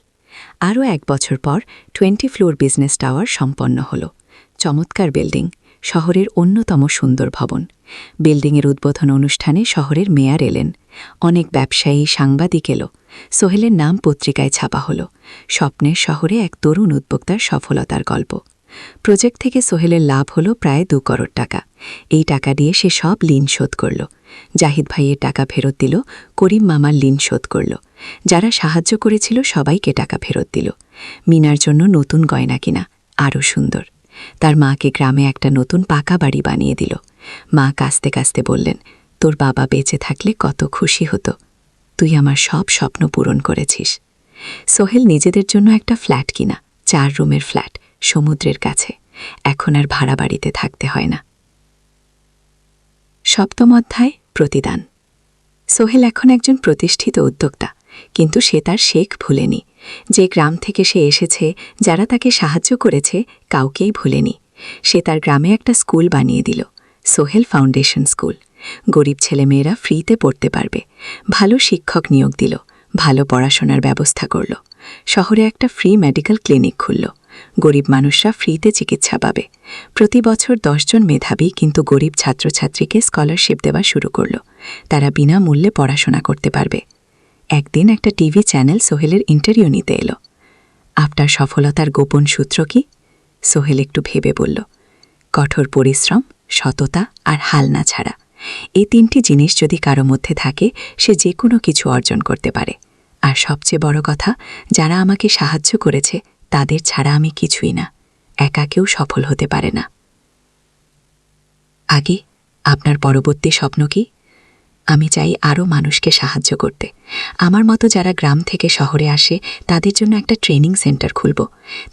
আরও 1 বছর পর 20 ফ্লোর বিজনেস টাওয়ার সম্পন্ন হল। চমৎকার বিল্ডিং, শহরের অন্যতম সুন্দর ভবন। বিল্ডিংয়ের উদ্বোধন অনুষ্ঠানে শহরের মেয়র এলেন। অনেক ব্যবসায়ী, সাংবাদিক এলো। সোহেলের নাম পত্রিকায় ছাপা হল। স্বপ্নের শহরে এক তরুণ উদ্যোক্তার সফলতার গল্প। প্রজেক্ট থেকে সোহেলের লাভ হল প্রায় 2 করোড় টাকা। এই টাকা দিয়ে সে সব ঋণ শোধ করল। জাহিদ ভাইয়ের টাকা ফেরত দিল, করিম মামার ঋণ শোধ করল। যারা সাহায্য করেছিল সবাইকে টাকা ফেরত দিল। মিনার জন্য নতুন গয়না কিনা, আরও সুন্দর। তার মাকে গ্রামে একটা নতুন পাকা বাড়ি বানিয়ে দিল। মা কাঁদতে কাঁদতে বললেন, তোর বাবা বেঁচে থাকলে কত খুশি হতো। তুই আমার সব স্বপ্ন পূরণ করেছিস। সোহেল নিজেদের জন্য একটা ফ্ল্যাট কিনা, 4 রুমের ফ্ল্যাট, সমুদ্রের কাছে। এখন আর ভাড়া বাড়িতে থাকতে হয় না। সপ্তম অধ্যায় প্রতিদান। সোহেল এখন একজন প্রতিষ্ঠিত উদ্যোক্তা, কিন্তু সে তার শেখ ভুলেনি। যে গ্রাম থেকে সে এসেছে, যারা তাকে সাহায্য করেছে, কাউকেই ভুলেনি। সে তার গ্রামে একটা স্কুল বানিয়ে দিল, সোহেল ফাউন্ডেশন স্কুল। গরিব ছেলেমেয়েরা ফ্রিতে পড়তে পারবে। ভালো শিক্ষক নিয়োগ দিল, ভালো পড়াশোনার ব্যবস্থা করল। শহরে একটা ফ্রি মেডিকেল ক্লিনিক খুলল। গরিব মানুষরা ফ্রিতে চিকিৎসা পাবে। প্রতি বছর 10 জন মেধাবী কিন্তু গরিব ছাত্রছাত্রীকে স্কলারশিপ দেওয়া শুরু করল। তারা বিনামূল্যে পড়াশোনা করতে পারবে। একদিন একটা টিভি চ্যানেল সোহেলের ইন্টারভিউ নিতে এলো। আপনার সফলতার গোপন সূত্র কি? সোহেল একটু ভেবে বলল, কঠোর পরিশ্রম, সততা আর হাল না ছাড়া। এই 3টি জিনিস যদি কারো মধ্যে থাকে, সে যে কোনো কিছু অর্জন করতে পারে। আর সবচেয়ে বড় কথা, যারা আমাকে সাহায্য করেছে তাদের ছাড়া আমি কিছুই না। একা কেউ সফল হতে পারে না। আগে আপনার পরবর্তী স্বপ্ন কি? আমি চাই আরও মানুষকে সাহায্য করতে। আমার মতো যারা গ্রাম থেকে শহরে আসে, তাদের জন্য একটা ট্রেনিং সেন্টার খুলব।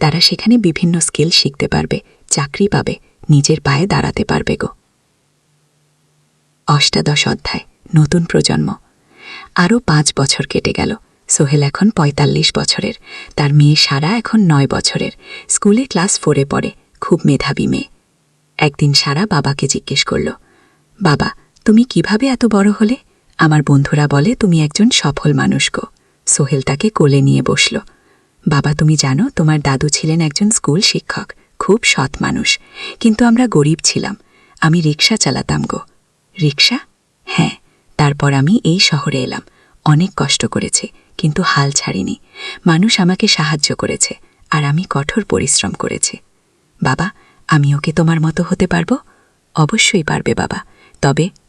তারা সেখানে বিভিন্ন স্কিল শিখতে পারবে, চাকরি পাবে, নিজের পায়ে দাঁড়াতে পারবে গো। অষ্টাদশ অধ্যায় নতুন প্রজন্ম। আরও 5 বছর কেটে গেল। সোহেল এখন 45 বছরের। তার মেয়ে সারা এখন 9 বছরের। স্কুলে ক্লাস 4-এ পড়ে, খুব মেধাবী মেয়ে। একদিন সারা বাবাকে জিজ্ঞেস করল, বাবা, তুমি কিভাবে এত বড় হলে? আমার বন্ধুরা বলে তুমি একজন সফল মানুষ গো। সোহেল তাকে কোলে নিয়ে বসল। বাবা, তুমি জানো তোমার দাদু ছিলেন একজন স্কুল শিক্ষক, খুব সৎ মানুষ। কিন্তু আমরা গরিব ছিলাম। আমি রিক্সা চালাতাম গো। রিক্সা? হ্যাঁ। তারপর আমি এই শহরে এলাম। অনেক কষ্ট করেছি, কিন্তু হাল ছাড়িনি। মানুষ আমাকে সাহায্য করেছে, আর আমি কঠোর পরিশ্রম করেছি। বাবা, আমি ওকে তোমার মতো হতে পারবো? অবশ্যই পারবে বাবা।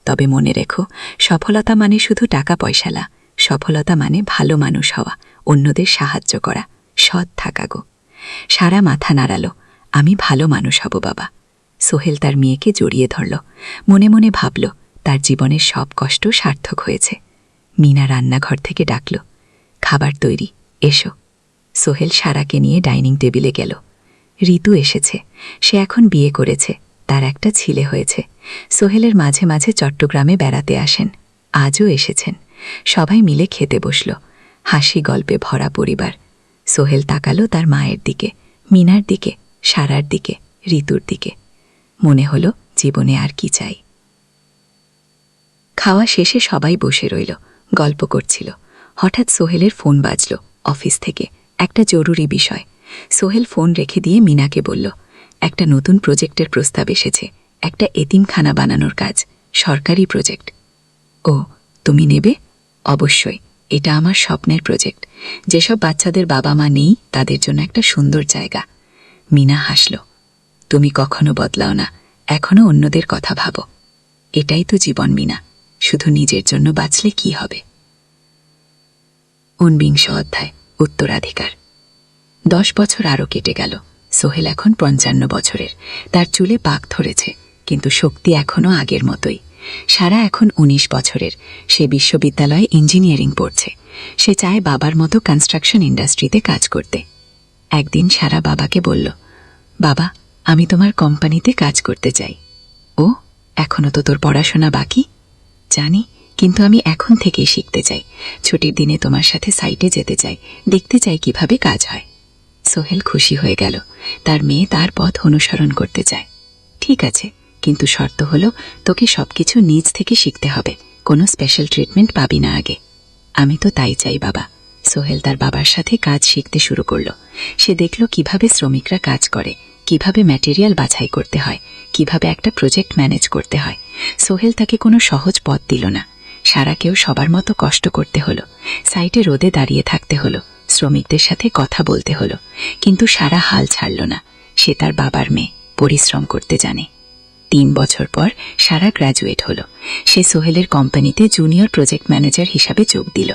তবে মনে রেখো, সফলতা মানে শুধু টাকা পয়সা না। সফলতা মানে ভালো মানুষ হওয়া, অন্যদের সাহায্য করা, সৎ থাকা গো। সারা মাথা নাড়ালো, আমি ভালো মানুষ হব বাবা। সোহেল তার মেয়েকে জড়িয়ে ধরল। মনে মনে ভাবল, তার জীবনের সব কষ্ট সার্থক হয়েছে। মিনা রান্নাঘর থেকে ডাকল, খাবার তৈরি, এসো। সোহেল সারাকে নিয়ে ডাইনিং টেবিলে গেল। ঋতু এসেছে। সে এখন বিয়ে করেছে, তার একটা ছেলে হয়েছে। সোহেলের মাঝে মাঝে চট্টগ্রামে বেড়াতে আসেন, আজও এসেছেন। সবাই মিলে খেতে বসল। হাসি গল্পে ভরা পরিবার। সোহেল তাকালো তার মায়ের দিকে, মিনার দিকে, সারার দিকে, ঋতুর দিকে। মনে হলো, জীবনে আর কি চাই। খাওয়া শেষে সবাই বসে রইল, গল্প করছিল। হঠাৎ সোহেলের ফোন বাজল, অফিস থেকে, একটা জরুরি বিষয়। সোহেল ফোন রেখে দিয়ে মিনাকে বলল, একটা নতুন প্রজেক্টের প্রস্তাব এসেছে, একটা এতিমখানা বানানোর কাজ, সরকারি প্রজেক্ট। ও, তুমি নেবে? অবশ্যই, এটা আমার স্বপ্নের প্রজেক্ট। যেসব বাচ্চাদের বাবা মা নেই, তাদের জন্য একটা সুন্দর জায়গা। মিনা হাসল, তুমি কখনো বদলাও না, এখনো অন্যদের কথা ভাবো। এটাই তো জীবন মিনা, শুধু নিজের জন্য বাঁচলে কি হবে। 19 অধ্যায় উত্তরাধিকার। 10 বছর আরও কেটে গেল। সোহেল এখন 55 বছরের। তার চুলে পাক ধরেছে, কিন্তু শক্তি এখনও আগের মতোই। সারা এখন 19 বছরের। সে বিশ্ববিদ্যালয়ে ইঞ্জিনিয়ারিং পড়ছে। সে চায় বাবার মতো কনস্ট্রাকশন ইন্ডাস্ট্রিতে কাজ করতে। একদিন সারা বাবাকে বলল, বাবা, আমি তোমার কোম্পানিতে কাজ করতে চাই। ও, এখনো তো তোর পড়াশোনা বাকি। জানি, কিন্তু আমি এখন থেকেই শিখতে চাই। ছুটির দিনে তোমার সাথে সাইটে যেতে চাই, দেখতে চাই কিভাবে কাজ হয়। সোহেল খুশি হয়ে গেল। তার মেয়ে তার পথ অনুসরণ করতে চায়। ঠিক আছে, কিন্তু শর্ত হলো, তোকে সবকিছু নিজ থেকে শিখতে হবে। কোনো স্পেশাল ট্রিটমেন্ট পাবি না আগে। আমি তো তাই চাই বাবা। সোহেল তার বাবার সাথে কাজ শিখতে শুরু করল। সে দেখল কিভাবে শ্রমিকরা কাজ করে, কিভাবে ম্যাটেরিয়াল বাছাই করতে হয়, কিভাবে একটা প্রজেক্ট ম্যানেজ করতে হয়। সোহেল তাকে কোনো সহজ পথ দিল না। সারাকেও সবার মতো কষ্ট করতে হলো। সাইটে রোদে দাঁড়িয়ে থাকতে হলো, শ্রমিকদের সাথে কথা বলতে হলো। কিন্তু সারা হাল ছাড়ল না। সে তার বাবার মেয়ে, পরিশ্রম করতে জানে। 3 বছর পর সারা গ্র্যাজুয়েট হলো। সে সোহেলের কোম্পানিতে জুনিয়র প্রজেক্ট ম্যানেজার হিসাবে যোগ দিল।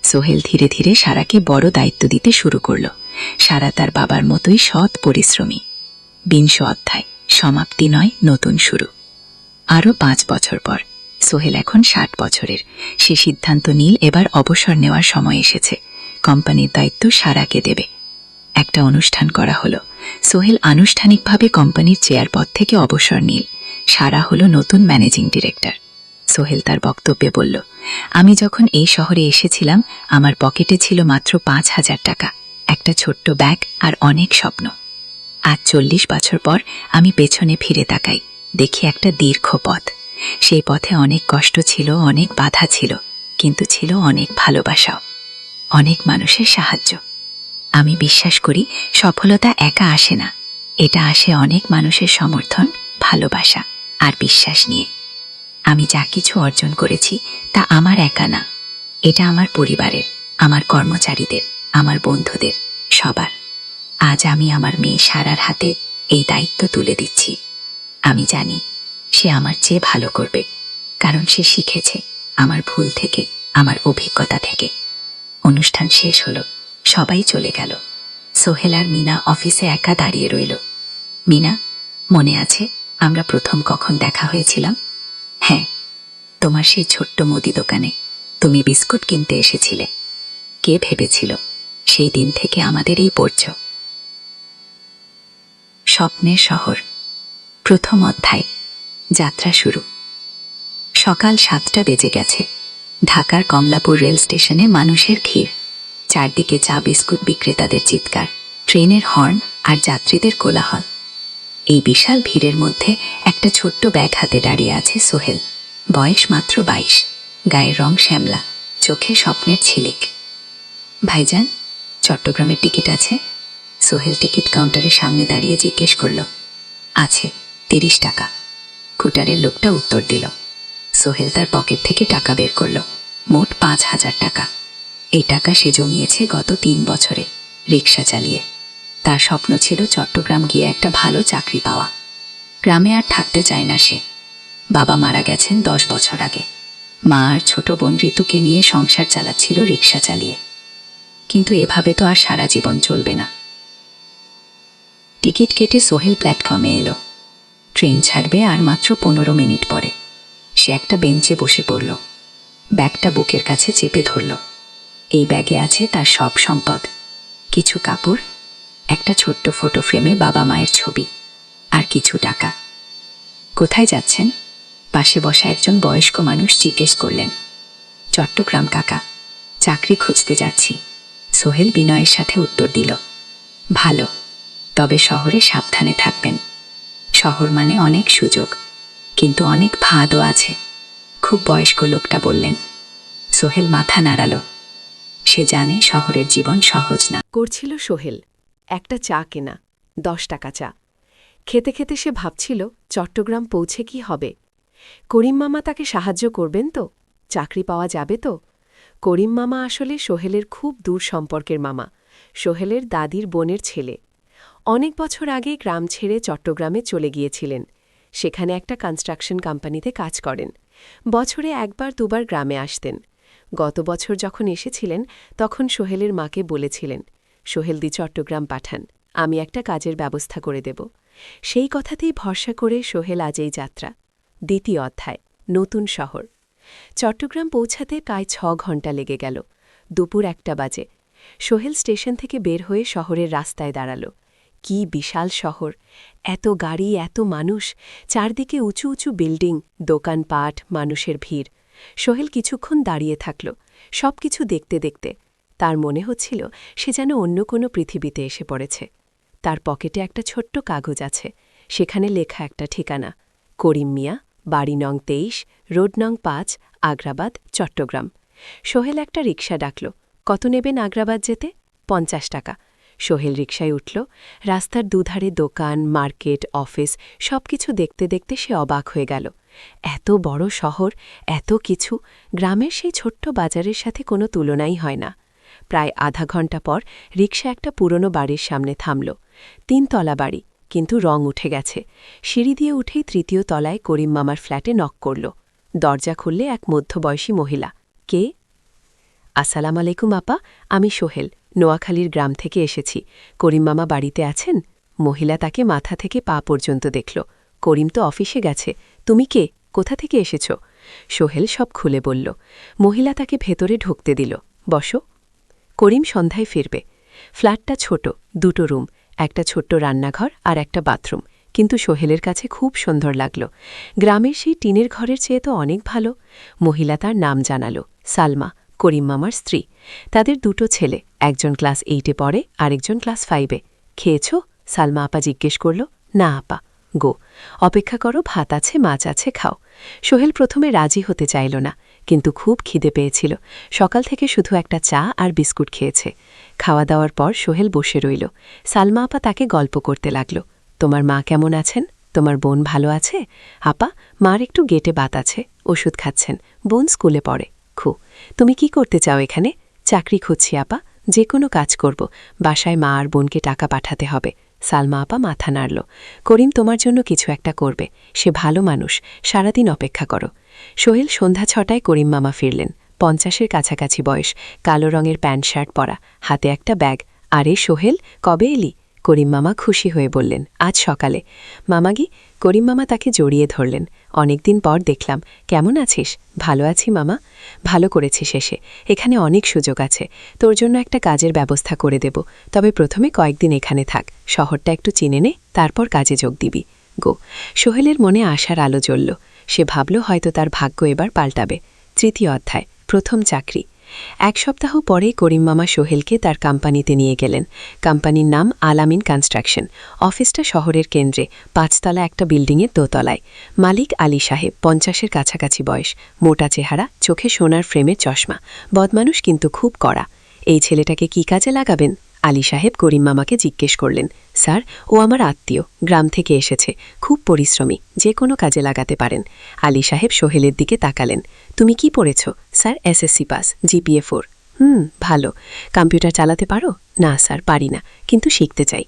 সোহেল ধীরে ধীরে সারাকে বড় দায়িত্ব দিতে শুরু করল। সারা তার বাবার মতোই সৎ পরিশ্রমী। 20 অধ্যায় সমাপ্তি নয়, নতুন শুরু। আরও 5 বছর পর সোহেল এখন 60 বছরের। সে সিদ্ধান্ত নিল, এবার অবসর নেওয়ার সময় এসেছে। কোম্পানির দায়িত্ব সারাকে দেবে। একটা অনুষ্ঠান করা হলো। সোহেল আনুষ্ঠানিকভাবে কোম্পানির চেয়ার পদ থেকে অবসর নিল। সারা হলো নতুন ম্যানেজিং ডিরেক্টর। সোহেল তার বক্তব্যে বলল, আমি যখন এই শহরে এসেছিলাম আমার পকেটে ছিল মাত্র 5,000 টাকা, একটা ছোট্ট ব্যাগ আর অনেক স্বপ্ন। আজ 40 বছর পর আমি পেছনে ফিরে তাকাই, দেখি একটা দীর্ঘ পথ। সেই পথে অনেক কষ্ট ছিল, অনেক বাধা ছিল, কিন্তু ছিল অনেক ভালোবাসাও, অনেক মানুষের সাহায্য। আমি বিশ্বাস করি সফলতা একা আসে না, এটা আসে অনেক মানুষের সমর্থন, ভালোবাসা আর বিশ্বাস নিয়ে। আমি যা কিছু অর্জন করেছি তা আমার একা না, এটা আমার পরিবারের, আমার কর্মচারীদের, আমার বন্ধুদের, সবার। আজ আমি আমার মেয়ে সারার হাতে এই দায়িত্ব তুলে দিচ্ছি। আমি জানি সে আমার চেয়ে ভালো করবে, কারণ সে শিখেছে আমার ভুল থেকে, আমার অভিজ্ঞতা থেকে। অনুষ্ঠান শেষ হলো, সবাই চলে গেল। সোহেল আর মিনা অফিসে একা দাঁড়িয়ে রইল। মিনা, মনে আছে আমরা প্রথম কখন দেখা হয়েছিলাম? হ্যাঁ, তোমার সেই ছোট্ট মুদি দোকানে তুমি বিস্কুট কিনতে এসেছিলে। কে ভেবেছিল সেই দিন থেকে আমাদের এই পরিচয়। স্বপ্নের শহর, প্রথম অধ্যায়, যাত্রা শুরু। সকাল 7টা বেজে গেছে। ঢাকার কমলাপুর রেল স্টেশনে মানুষের ভিড়, চারদিকে চা বিস্কুট বিক্রেতাদের চিৎকার, ট্রেনের হর্ন আর যাত্রীদের কোলাহল। এই বিশাল ভিড়ের মধ্যে একটা ছোট্ট ব্যাগ হাতে দাঁড়িয়ে আছে সোহেল। বয়স মাত্র 22, গায়ের রং শ্যামলা, চোখে স্বপ্নের ঝিলিক। ভাইজান, চট্টগ্রামের টিকিট আছে? সোহেল টিকিট কাউন্টারের সামনে দাঁড়িয়ে জিজ্ঞেস করল। আছে, 30 টাকা। কুটারের লোকটা উত্তর দিল। সোহেল তার পকেট থেকে টাকা বের করল, মোট 5,000 টাকা। এই টাকা সে জমিয়েছে গত 3 বছরে রিক্সা চালিয়ে। তার স্বপ্ন ছিল চট্টগ্রাম গিয়ে একটা ভালো চাকরি পাওয়া। গ্রামে আর থাকতে চায় না সে। বাবা মারা গেছেন 10 বছর আগে। মা আর ছোট বোন ঋতুকে নিয়ে সংসার চালাচ্ছিল রিক্সা চালিয়ে। কিন্তু এভাবে তো আর সারা জীবন চলবে না। টিকিট কেটে সোহেল প্ল্যাটফর্মে এলো। ট্রেন ছাড়বে আর মাত্র 15 মিনিট পরে। সে একটা বেঞ্চে বসে পড়ল, ব্যাগটা বুকের কাছে চেপে ধরল। এই ব্যাগে আছে তার সব সম্পদ, কিছু কাপড়, একটা ছোট্ট ফটো ফ্রেমে বাবা মায়ের ছবি, আর কিছু টাকা। কোথায় যাচ্ছেন? পাশে বসা একজন বয়স্ক মানুষ জিজ্ঞেস করলেন। চট্টগ্রাম কাকা, চাকরি খুঁজতে যাচ্ছি। সোহেল বিনয়ের সাথে উত্তর দিল। ভালো, তবে শহরে সাবধানে থাকবেন। শহর মানে অনেক সুযোগ, কিন্তু অনেক ফাঁদও আছে। খুব বয়স্ক লোকটা বললেন। সোহেল মাথা নাড়ালো। সে জানে শহরের জীবন সহজ না। করছিল সোহেল একটা চা কেনা, 10 টাকা চা। খেতে খেতে সে ভাবছিল চট্টগ্রাম পৌঁছে কি হবে। করিম মামা তাকে সাহায্য করবেন তো? চাকরি পাওয়া যাবে তো? করিম মামা আসলে সোহেলের খুব দূর সম্পর্কের মামা, সোহেলের দাদির বোনের ছেলে। অনেক বছর আগে গ্রাম ছেড়ে চট্টগ্রামে চলে গিয়েছিলেন। সেখানে একটা কনস্ট্রাকশন কোম্পানিতে কাজ করেন। বছরে 1-2 বার গ্রামে আসতেন। গত বছর যখন এসেছিলেন তখন সোহেলের মাকে বলেছিলেন, সোহেলদি চট্টগ্রাম পাঠান, আমি একটা কাজের ব্যবস্থা করে দেব। সেই কথাতেই ভরসা করে সোহেল আজ এই যাত্রা। দ্বিতীয় অধ্যায়, নতুন শহর। চট্টগ্রাম পৌঁছাতে প্রায় 6 ঘণ্টা লেগে গেল। দুপুর 1টা বাজে। সোহেল স্টেশন থেকে বের হয়ে শহরের রাস্তায় দাঁড়াল। কি বিশাল শহর! এত গাড়ি, এত মানুষ, চারদিকে উঁচু উঁচু বিল্ডিং, দোকানপাট, মানুষের ভিড়। সোহেল কিছুক্ষণ দাঁড়িয়ে থাকল, সবকিছু দেখতে দেখতে। তার মনে হচ্ছিল সে যেন অন্য কোনো পৃথিবীতে এসে পড়েছে। তার পকেটে একটা ছোট্ট কাগজ আছে, সেখানে লেখা একটা ঠিকানা, করিম মিয়া, বাড়ি নং 23, রোড নং 5, আগ্রাবাদ, চট্টগ্রাম। সোহেল একটা রিকশা ডাকল। কত নেবেন আগ্রাবাদ যেতে? 50 টাকা। সোহেল রিকশায় উঠল। রাস্তার দুধারে দোকান, মার্কেট, অফিস, সবকিছু দেখতে দেখতে সে অবাক হয়ে গেল। এত বড় শহর, এত কিছু, গ্রামের সেই ছোট্ট বাজারের সাথে কোনো তুলনাই হয় না। প্রায় আধা ঘণ্টা পর রিকশা একটা পুরনো বাড়ির সামনে থামল। 3 তলা বাড়ি, কিন্তু রং উঠে গেছে। সিঁড়ি দিয়ে উঠেই 3য় তলায় করিম মামার ফ্ল্যাটে নক করল। দরজা খুললে এক মধ্যবয়সী মহিলা। কে? আসসালাম আলাইকুম আপা, আমি সোহেল, নোয়াখালীর গ্রাম থেকে এসেছি। করিম মামা বাড়িতে আছেন? মহিলা তাকে মাথা থেকে পা পর্যন্ত দেখল। করিম তো অফিসে গেছে। তুমি কে? কোথা থেকে এসেছ? সোহেল সব খুলে বলল। মহিলা তাকে ভেতরে ঢুকতে দিল। বসো। করিম সন্ধ্যায় ফিরবে। ফ্ল্যাটটা ছোট, 2টো রুম, একটা ছোট্ট রান্নাঘর আর একটা বাথরুম, কিন্তু সোহেলের কাছে খুব সুন্দর লাগল। গ্রামের সেই টিনের ঘরের চেয়ে তো অনেক ভালো। মহিলা তার নাম জানালো, সালমা, করিম মামার স্ত্রী। তাদের দুটো ছেলে, একজন ক্লাস 8-এ পড়ে, আরেকজন ক্লাস 5-এ। খেয়েছ? সালমা আপা জিজ্ঞেস করল। না আপা। গো, অপেক্ষা করো, ভাত আছে, মাছ আছে, খাও। সোহেল প্রথমে রাজি হতে চাইল না, কিন্তু খুব খিদে পেয়েছিল। সকাল থেকে শুধু একটা চা আর বিস্কুট খেয়েছে। খাওয়া দাওয়ার পর সোহেল বসে রইল। সালমা আপা তাকে গল্প করতে লাগল। তোমার মা কেমন আছেন? তোমার বোন ভালো আছে? আপা, মার একটু গেটে বাত আছে, ওষুধ খাচ্ছেন। বোন স্কুলে পড়ে। তুমি কি করতে চাও এখানে? চাকরি খুঁজছি আপা, যে কোনো কাজ করব। বাসায় মা আর বোনকে টাকা পাঠাতে হবে। সালমা আপা মাথা নাড়ল। করিম তোমার জন্য কিছু একটা করবে, সে ভালো মানুষ, সারাদিন অপেক্ষা করো। সোহেল সন্ধ্যা 6টায় করিম মামা ফিরলেন। 50-এর কাছাকাছি বয়স, কালো রঙের প্যান্ট শার্ট পরা, হাতে একটা ব্যাগ। আরে সোহেল, কবে এলি? করিম মামা খুশি হয়ে বললেন, আজ সকালে। মামাগি? করিম মামা তাকে জড়িয়ে ধরলেন। অনেকদিন পর দেখলাম, কেমন আছিস? ভালো আছি মামা। ভালো করেছিস এসে, এখানে অনেক সুযোগ আছে। তোর জন্য একটা কাজের ব্যবস্থা করে দেব, তবে প্রথমে কয়েকদিন এখানে থাক, শহরটা একটু চিনে নে, তারপর কাজে যোগ দিবি। গো। সোহেলের মনে আশার আলো জ্বলল। সে ভাবল হয়তো তার ভাগ্য এবার পাল্টাবে। 3য় অধ্যায়, প্রথম চাকরি। 1 সপ্তাহ পরেই করিম মামা সোহেলকে তার কোম্পানিতে নিয়ে গেলেন। কোম্পানির নাম আলামিন কনস্ট্রাকশন। অফিসটা শহরের কেন্দ্রে, 5তলা একটা বিল্ডিংয়ের দোতলায়। মালিক আলী সাহেব, 50-এর কাছাকাছি বয়স, মোটা চেহারা, চোখে সোনার ফ্রেমের চশমা। বদমানুষ কিন্তু খুব কড়া। এই ছেলেটাকে কি কাজে লাগাবেন? আলী সাহেব করিম মামাকে জিজ্ঞেস করলেন। স্যার, ও আমার আত্মীয়, গ্রাম থেকে এসেছে, খুব পরিশ্রমী, যে কোনো কাজে লাগাতে পারেন। আলী সাহেব সোহেলের দিকে তাকালেন। তুমি কি পড়েছ? Sir, SSC pass, GPA 4। ভালো। কম্পিউটার চালাতে পারো? না স্যার, পারি না, কিন্তু শিখতে চাই।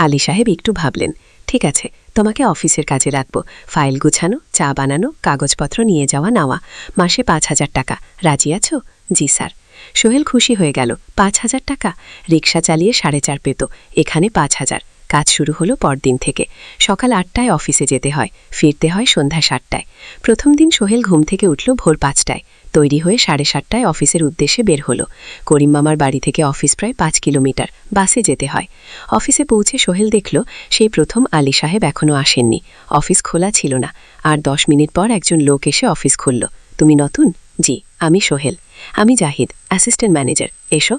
আলী সাহেব একটু ভাবলেন। ঠিক আছে, তোমাকে অফিসের কাজে রাখব। ফাইল গুছানো, চা বানানো, কাগজপত্র নিয়ে যাওয়া নেওয়া। মাসে 5,000 টাকা। রাজি আছো? জি স্যার। সোহেল খুশি হয়ে গেল। 5,000 টাকা? রিকশা চালিয়ে 4.5 পেত, এখানে 5,000। কাজ শুরু হলো পরদিন থেকে। সকাল 8টায় অফিসে যেতে হয়, ফিরতে হয় সন্ধ্যা 7টায়। প্রথম দিন সোহেল ঘুম থেকে উঠল ভোর 5টায়, তৈরি হয়ে 7:30টায় অফিসের উদ্দেশ্যে বের হলো। করিম মামার বাড়ি থেকে অফিস প্রায় 5 কিলোমিটার, বাসে যেতে হয়। অফিসে পৌঁছে সোহেল দেখল সেই প্রথম আলী সাহেব এখনও আসেননি। অফিস খোলা ছিল না। আর 10 মিনিট পর একজন লোক এসে অফিস খুলল। তুমি নতুন? জি, আমি সোহেল। আমি জাহিদ, অ্যাসিস্ট্যান্ট ম্যানেজার। এসো।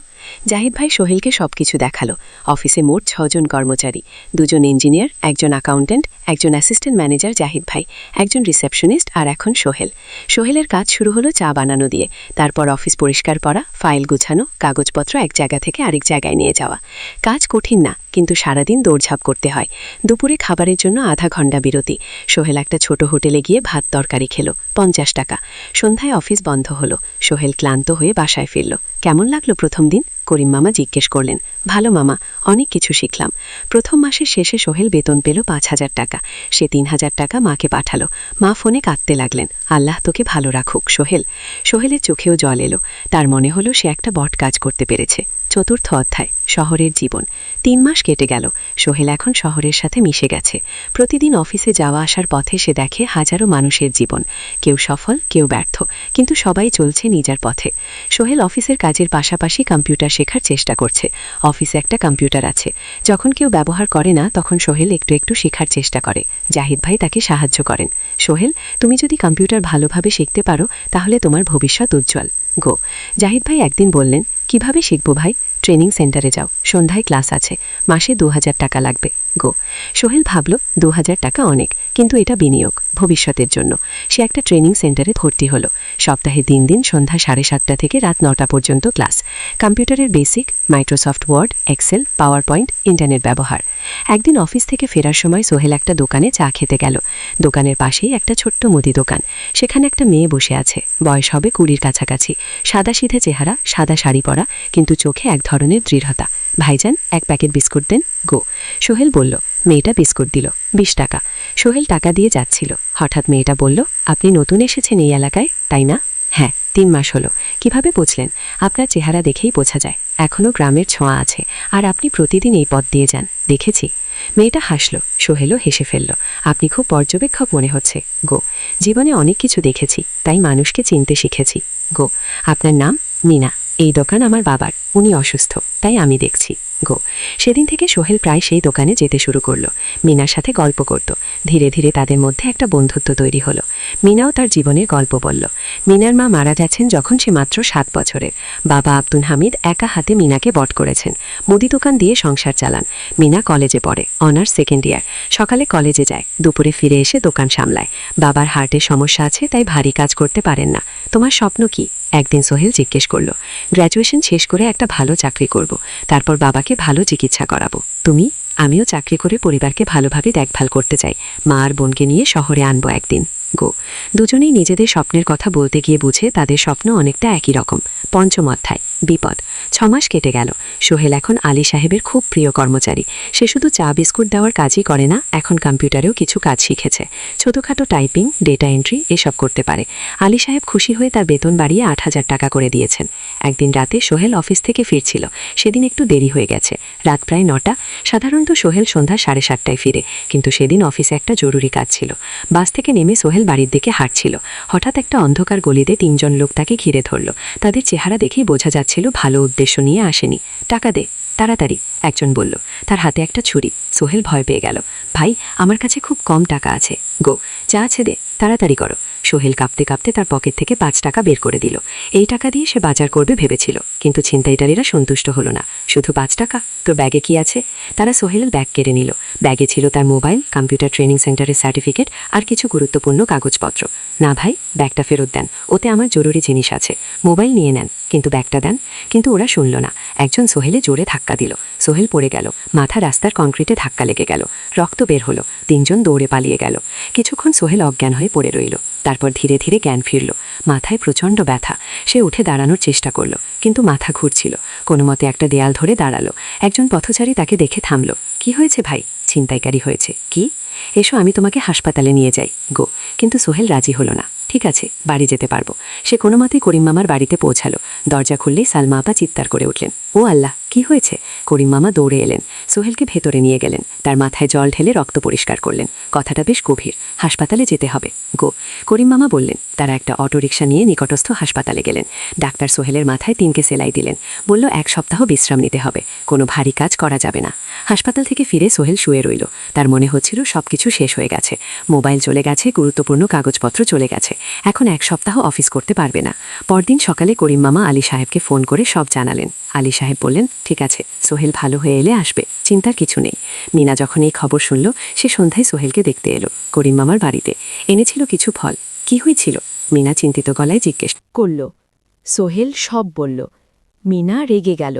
জাহিদ ভাই সোহেলকে সবকিছু দেখালো। অফিসে মোট 6 জন কর্মচারী, 2 জন ইঞ্জিনিয়ার, একজন অ্যাকাউন্ট্যান্ট, একজন অ্যাসিস্ট্যান্ট ম্যানেজার জাহিদ ভাই, একজন রিসেপশনিস্ট, আর এখন সোহেল। সোহেলের কাজ শুরু হলো চা বানানো দিয়ে, তারপর অফিস পরিষ্কার করা, ফাইল গুছানো, কাগজপত্র এক জায়গা থেকে আরেক জায়গায় নিয়ে যাওয়া। কাজ কঠিন না, কিন্তু সারাদিন দৌড়ঝাঁপ করতে হয়। দুপুরে খাবারের জন্য আধা ঘণ্টা বিরতি। সোহেল একটা ছোট হোটেলে গিয়ে ভাত তরকারি খেল, 50 টাকা। সন্ধ্যায় অফিস বন্ধ হলো। সোহেল ক্লান্ত হয়ে বাসায় ফিরল। কেমন লাগলো প্রথম দিন? করিম মামা জিজ্ঞেস করলেন। ভালো মামা, অনেক কিছু শিখলাম। প্রথম মাসের শেষে সোহেল বেতন পেল 5,000 টাকা। সে 3,000 টাকা মাকে পাঠালো। মা ফোনে কাঁদতে লাগলেন। আল্লাহ তোকে ভালো রাখুক সোহেল। সোহেলের চোখেও জল এলো। তার মনে হলো সে একটা বট কাজ করতে পেরেছে। চতুর্থ অধ্যায়, শহরের জীবন। 3 মাস কেটে গেল। সোহেল এখন শহরের সাথে মিশে গেছে। প্রতিদিন অফিসে যাওয়া আসার পথে সে দেখে হাজারো মানুষের জীবন, কেউ সফল, কেউ ব্যর্থ, কিন্তু সবাই চলছে নিজের পথে। সোহেল অফিসের কাজের পাশাপাশি কম্পিউটার শেখার চেষ্টা করছে। অফিসে একটা কম্পিউটার আছে। যখন কেউ ব্যবহার করে না, তখন সোহেল একটু একটু শেখার চেষ্টা করে। জাহিদ ভাই তাকে সাহায্য করেন। সোহেল, তুমি যদি কম্পিউটার ভালোভাবে শিখতে পারো, তাহলে তোমার ভবিষ্যৎ উজ্জ্বল। গো। জাহিদ ভাই একদিন বললেন, কিভাবে শিখব ভাই? ট্রেনিং সেন্টারে যাও, সন্ধ্যায় ক্লাস আছে, মাসে 2,000 টাকা লাগবে। গো। সোহেল ভাবল 2,000 টাকা অনেক, কিন্তু এটা বিনিয়োগ, ভবিষ্যতের জন্য। সে একটা ট্রেনিং সেন্টারে ভর্তি হলো। সপ্তাহে 3 দিন সন্ধ্যা 7:30 থেকে রাত 9টা পর্যন্ত ক্লাস। কম্পিউটারের basic, Microsoft Word, Excel, PowerPoint, internet ব্যবহার। একদিন অফিস থেকে ফেরার সময় সোহেল একটা দোকানে চা খেতে গেল। দোকানের পাশেই একটা ছোট্ট মুদি দোকান। সেখানে একটা মেয়ে বসে আছে, বয়স হবে 20-র কাছাকাছি। সাদাসিধে চেহারা, সাদা শাড়ি পরা, কিন্তু চোখে এক ধরনের দৃঢ়তা। ভাইজান, 1 প্যাকেট বিস্কুট দেন। গো। সোহেল বলল। মেয়েটা বিস্কুট দিল। 20 টাকা। সোহেল টাকা দিয়ে যাচ্ছিল। হঠাৎ মেয়েটা বলল, আপনি নতুন এসেছেন এই এলাকায়, তাই না? হ্যাঁ, 3 মাস হলো। কিভাবে বুঝলেন? আপনার চেহারা দেখেই বোঝা যায়, এখনও গ্রামের ছোঁয়া আছে, আর আপনি প্রতিদিন এই পথ দিয়ে যান, দেখেছি। মেয়েটা হাসল। সোহেলও হেসে ফেলল। আপনি খুব পর্যবেক্ষক মনে হচ্ছে। গো। জীবনে অনেক কিছু দেখেছি, তাই মানুষকে চিনতে শিখেছি। গো। আপনার নাম? মিনা। এই দোকান আমার বাবার, উনি অসুস্থ, তাই আমি দেখছি। গো। সেদিন থেকে সোহেল প্রায় সেই দোকানে যেতে শুরু করলো। মিনার সাথে গল্প করত। ধীরে ধীরে তাদের মধ্যে একটা বন্ধুত্ব তৈরি হলো। মিনাও তার জীবনের গল্প বলল। মিনার মা মারা যাচ্ছেন যখন সে মাত্র 7 বছরের। বাবা আব্দুল হামিদ একা হাতে মিনাকে বট করেছেন। মুদি দোকান দিয়ে সংসার চালান। মিনা কলেজে পড়ে, অনার্স সেকেন্ড ইয়ার। সকালে কলেজে যায়, দুপুরে ফিরে এসে দোকান সামলায়। বাবার হার্টের সমস্যা আছে, তাই ভারী কাজ করতে পারেন না। তোমার স্বপ্ন কি? একদিন সোহেল জিজ্ঞেস করল। গ্র্যাজুয়েশন শেষ করে একটা ভালো চাকরি করব, তারপর বাবাকে ভালো চিকিৎসা করাবো। তুমি? আমিও চাকরি করে পরিবারকে ভালোভাবে দেখভাল করতে চাই। মা আর বোনকে নিয়ে শহরে আনবো একদিন। গো। দুজনেই নিজেদের স্বপ্নের কথা বলতে গিয়ে বুঝে তাদের স্বপ্ন অনেকটা একই রকম। পঞ্চম অধ্যায়, বিপদ। 6 মাস কেটে গেল। সোহেল এখন আলী সাহেবের খুব প্রিয় কর্মচারী। সে শুধু চা বিস্কুট দেওয়ার কাজই করে না, এখন কম্পিউটারেও কিছু কাজ শিখেছে। ছোটখাটো টাইপিং, ডেটা এন্ট্রি এসব করতে পারে। আলী সাহেব খুশি হয়ে তার বেতন বাড়িয়ে 8,000 টাকা করে দিয়েছেন। একদিন রাতে সোহেল অফিস থেকে ফিরছিল। সেদিন একটু দেরি হয়ে গেছে, রাত প্রায় 9টা। সাধারণত সোহেল সন্ধ্যা 7:30টায় ফিরে, কিন্তু সেদিন অফিসে একটা জরুরি কাজ ছিল। বাস থেকে নেমে সোহেল বাড়ির দিকে হাঁটছিল। হঠাৎ একটা অন্ধকার গলিতে 3 জন লোক তাকে ঘিরে ধরল। তাদের চেহারা দেখেই বোঝা যাচ্ছিল ভালো উদ্দেশ্য নিয়ে আসেনি। টাকা দে, তাড়াতাড়ি, একজন বলল। তার হাতে একটা ছুরি। সোহেল ভয় পেয়ে গেল। ভাই, আমার কাছে খুব কম টাকা আছে। গো, যা আছে দে, তাড়াতাড়ি করো। সোহেল কাঁপতে কাঁপতে তার পকেট থেকে 5 টাকা বের করে দিল। এই টাকা দিয়ে সে বাজার করবে ভেবেছিল, কিন্তু ছিনতাইকারীরা সন্তুষ্ট হলো না। শুধু 5 টাকা? তোর ব্যাগে কি আছে? তারা সোহেলের ব্যাগ কেড়ে নিল। ব্যাগে ছিল তার মোবাইল, কম্পিউটার ট্রেনিং সেন্টারের সার্টিফিকেট আর কিছু গুরুত্বপূর্ণ কাগজপত্র। না ভাই, ব্যাগটা ফেরত দেন, ওতে আমার জরুরি জিনিস আছে। মোবাইল নিয়ে নেন, কিন্তু ব্যাগটা দেন। কিন্তু ওরা শুনল না। একজন সোহেলে জোরে ধাক্কা দিল। সোহেল পড়ে গেল। মাথা রাস্তার কংক্রিটে ধাক্কা লেগে গেল। রক্ত বের হলো। 3 জন দৌড়ে পালিয়ে গেল। কিছুক্ষণ সোহেল অজ্ঞান হয়ে পড়ে রইল। তারপর ধীরে ধীরে জ্ঞান ফিরল। মাথায় প্রচণ্ড ব্যথা। সে উঠে দাঁড়ানোর চেষ্টা করল, কিন্তু মাথা ঘুরছিল। কোনো মতে একটা দেয়াল ধরে দাঁড়ালো। একজন পথচারী তাকে দেখে থামল। কি হয়েছে ভাই? ছিনতাইকারী হয়েছে। কি? এসো, আমি তোমাকে হাসপাতালে নিয়ে যাই। গো। কিন্তু সোহেল রাজি হলো না। ঠিক আছে, বাড়ি যেতে পারবো। সে কোনো মতেই করিম মামার বাড়িতে পৌঁছালো। দরজা খুললেই সালমা আপা চিৎকার করে উঠলেন। ও আল্লাহ, কি হয়েছে? করিম মামা দৌড়ে এলেন। সোহেলকে ভেতরে নিয়ে গেলেন। তার মাথায় জল ঢেলে রক্ত পরিষ্কার করলেন। কথাটা বেশ গভীর। হাসপাতালে যেতে হবে। গো। করিম মামা বললেন। তারা একটা অটোরিকশা নিয়ে নিকটস্থ হাসপাতালে গেলেন। ডাক্তার সোহেলের মাথায় 3কে সেলাই দিলেন। বলল 1 সপ্তাহ বিশ্রাম নিতে হবে, কোনো ভারী কাজ করা যাবে না। হাসপাতাল থেকে ফিরে সোহেল শুয়ে রইল। তার মনে হচ্ছিল সবকিছু শেষ হয়ে গেছে। মোবাইল চলে গেছে, গুরুত্বপূর্ণ কাগজপত্র চলে গেছে। এখন 1 সপ্তাহ অফিস করতে পারবে না। পরদিন সকালে করিম মামা আলী সাহেবকে ফোন করে সব জানালেন। আলী সাহেব বললেন, ঠিক আছে, সোহেল ভালো হয়ে এলে আসবে, চিন্তার কিছু নেই। মিনা যখন এই খবর শুনল, সে সন্ধ্যায় সোহেলকে দেখতে এলো করিম মামার বাড়িতে। এনেছিল কিছু ফল। কি হয়েছিল? মিনা চিন্তিত গলায় জিজ্ঞেস করল। সোহেল সব বলল। মিনা রেগে গেল।